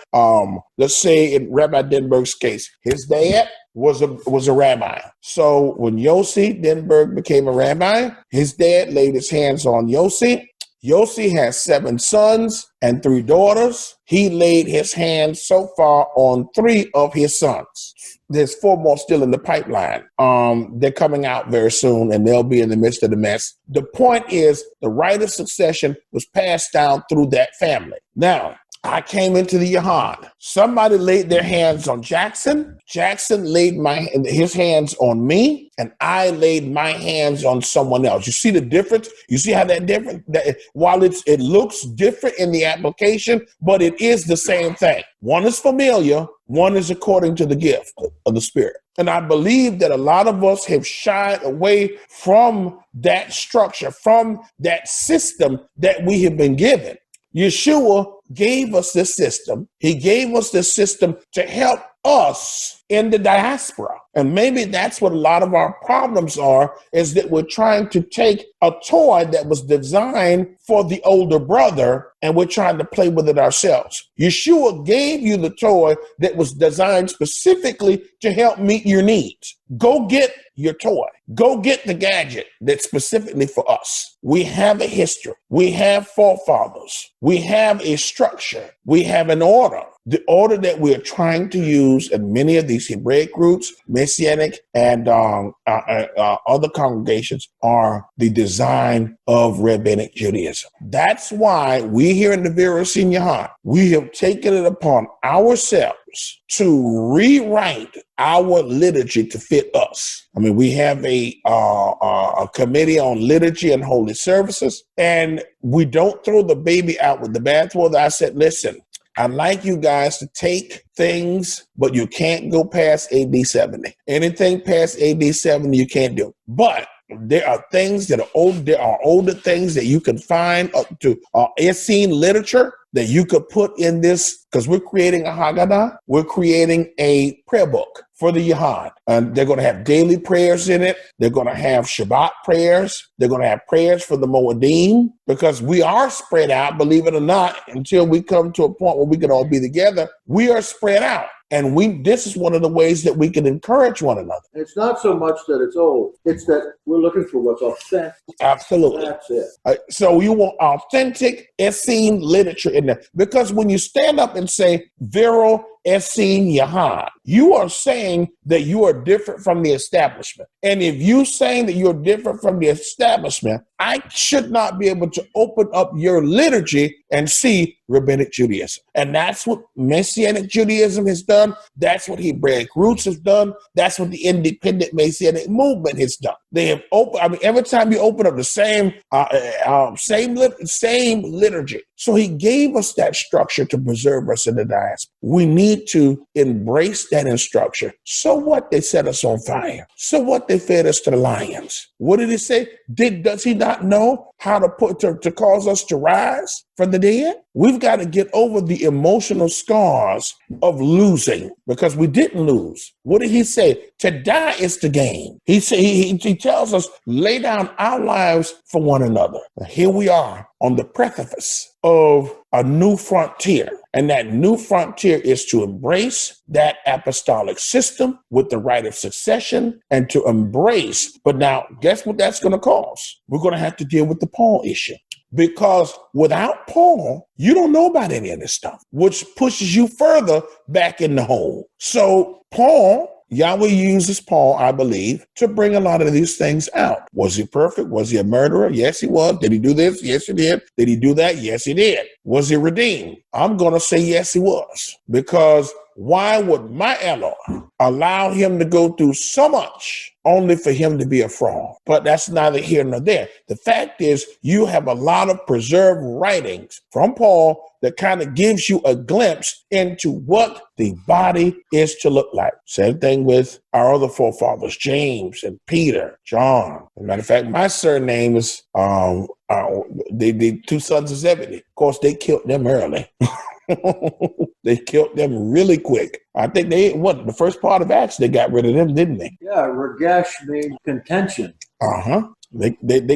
let's say in Rabbi Denberg's case, his dad was a rabbi. So when Yossi Denberg became a rabbi, his dad laid his hands on Yossi. Yossi has 7 sons and 3 daughters. He laid his hands so far on 3 of his sons. There's 4 more still in the pipeline. They're coming out very soon, and they'll be in the midst of the mess. The point is, the right of succession was passed down through that family. Now, I came into the Yahad. Somebody laid their hands on Jackson. Jackson laid his hands on me, and I laid my hands on someone else. You see the difference? You see how that different? While it looks different in the application, but it is the same thing. One is familiar. One is according to the gift of the Spirit. And I believe that a lot of us have shied away from that structure, from that system that we have been given. Yeshua gave us this system. He gave us this system to help us in the diaspora. And maybe that's what a lot of our problems are, is that we're trying to take a toy that was designed for the older brother, and we're trying to play with it ourselves. Yeshua gave you the toy that was designed specifically to help meet your needs. Go get your toy. Go get the gadget that's specifically for us. We have a history. We have forefathers. We have a structure. We have an order. The order that we're trying to use in many of these Hebraic groups, Messianic, and other congregations are the design of Rabbinic Judaism. That's why we here in the Vero Essene Yahad, we have taken it upon ourselves to rewrite our liturgy to fit us. I mean, we have a committee on liturgy and holy services, and we don't throw the baby out with the bathwater. I said, listen, I'd like you guys to take things, but you can't go past AD 70. Anything past AD 70, you can't do. But there are things that are old. There are older things that you can find up to Essene literature that you could put in this, because we're creating a Haggadah. We're creating a prayer book for the Yahad. And they're going to have daily prayers in it. They're going to have Shabbat prayers. They're going to have prayers for the Moedim, because we are spread out, believe it or not, until we come to a point where we can all be together. We are spread out. And this is one of the ways that we can encourage one another. It's not so much that it's old. It's that we're looking for what's authentic. Absolutely. That's it. So you want authentic Essene literature in there. Because when you stand up and say, Vero Essene Yahad, you are saying that you are different from the establishment. And if you're saying that you're different from the establishment, I should not be able to open up your liturgy and see Rabbinic Judaism. And that's what Messianic Judaism has done. That's what Hebraic Roots has done. That's what the independent Messianic movement has done. They have opened, I mean, every time you open up the same liturgy. So he gave us that structure to preserve us in the diaspora. We need to embrace that structure. So what? They set us on fire. So what? They fed us to the lions. What did he say? Does he not know how to to cause us to rise from the dead? We've got to get over the emotional scars of losing, because we didn't lose. What did he say? To die is to gain. He tells us, lay down our lives for one another. Here we are on the precipice of a new frontier. And that new frontier is to embrace that apostolic system with the right of succession and to embrace. But now, guess what that's going to cause? We're going to have to deal with the Paul issue. Because without Paul, you don't know about any of this stuff, which pushes you further back in the hole. So Paul, Yahweh uses Paul, I believe, to bring a lot of these things out. Was he perfect? Was he a murderer? Yes, he was. Did he do this? Yes, he did. Did he do that? Yes, he did. Was he redeemed? I'm going to say yes, he was. Because why would my Elohim allow him to go through so much only for him to be a fraud? But that's neither here nor there. The fact is, you have a lot of preserved writings from Paul that kind of gives you a glimpse into what the body is to look like. Same thing with our other forefathers, James and Peter, John. As a matter of fact, my surname is the two sons of Zebedee. Of course, they killed them early. They killed them really quick. I think the first part of Acts, they got rid of them, didn't they? Yeah, Regesh means contention. They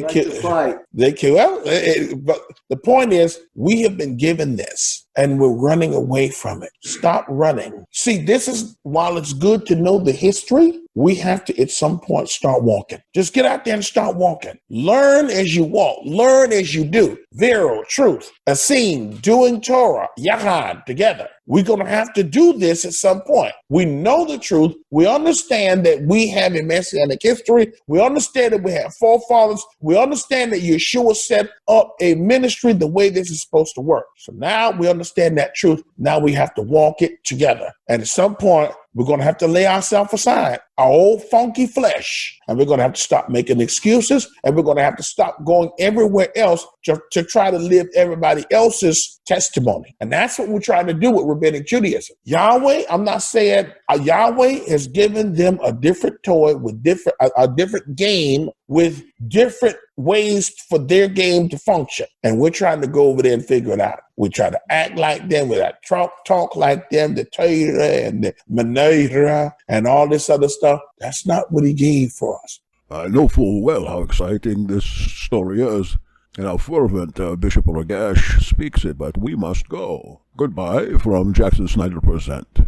killed. They killed. Well, but the point is, we have been given this, and we're running away from it. Stop running. See, this is, while it's good to know the history, we have to, at some point, start walking. Just get out there and start walking. Learn as you walk. Learn as you do. Vero, truth, Essene, doing Torah, Yahad, together. We're going to have to do this at some point. We know the truth. We understand that we have a Messianic history. We understand that we have forefathers. We understand that Yeshua set up a ministry the way this is supposed to work. So now we understand that truth. Now we have to walk it together. And at some point, we're going to have to lay ourselves aside, our old funky flesh, and we're going to have to stop making excuses, and we're going to have to stop going everywhere else to try to live everybody else's testimony. And that's what we're trying to do with Rabbinic Judaism. Yahweh, I'm not saying Yahweh has given them a different toy with a different game with different ways for their game to function. And we're trying to go over there and figure it out. We try to act like them, we talk like them, the Torah and the Manera and all this other stuff. That's not what he gave for us. I know full well how exciting this story is and how fervent Bishop Regesh speaks it, but we must go. Goodbye from Jackson Snyder Present.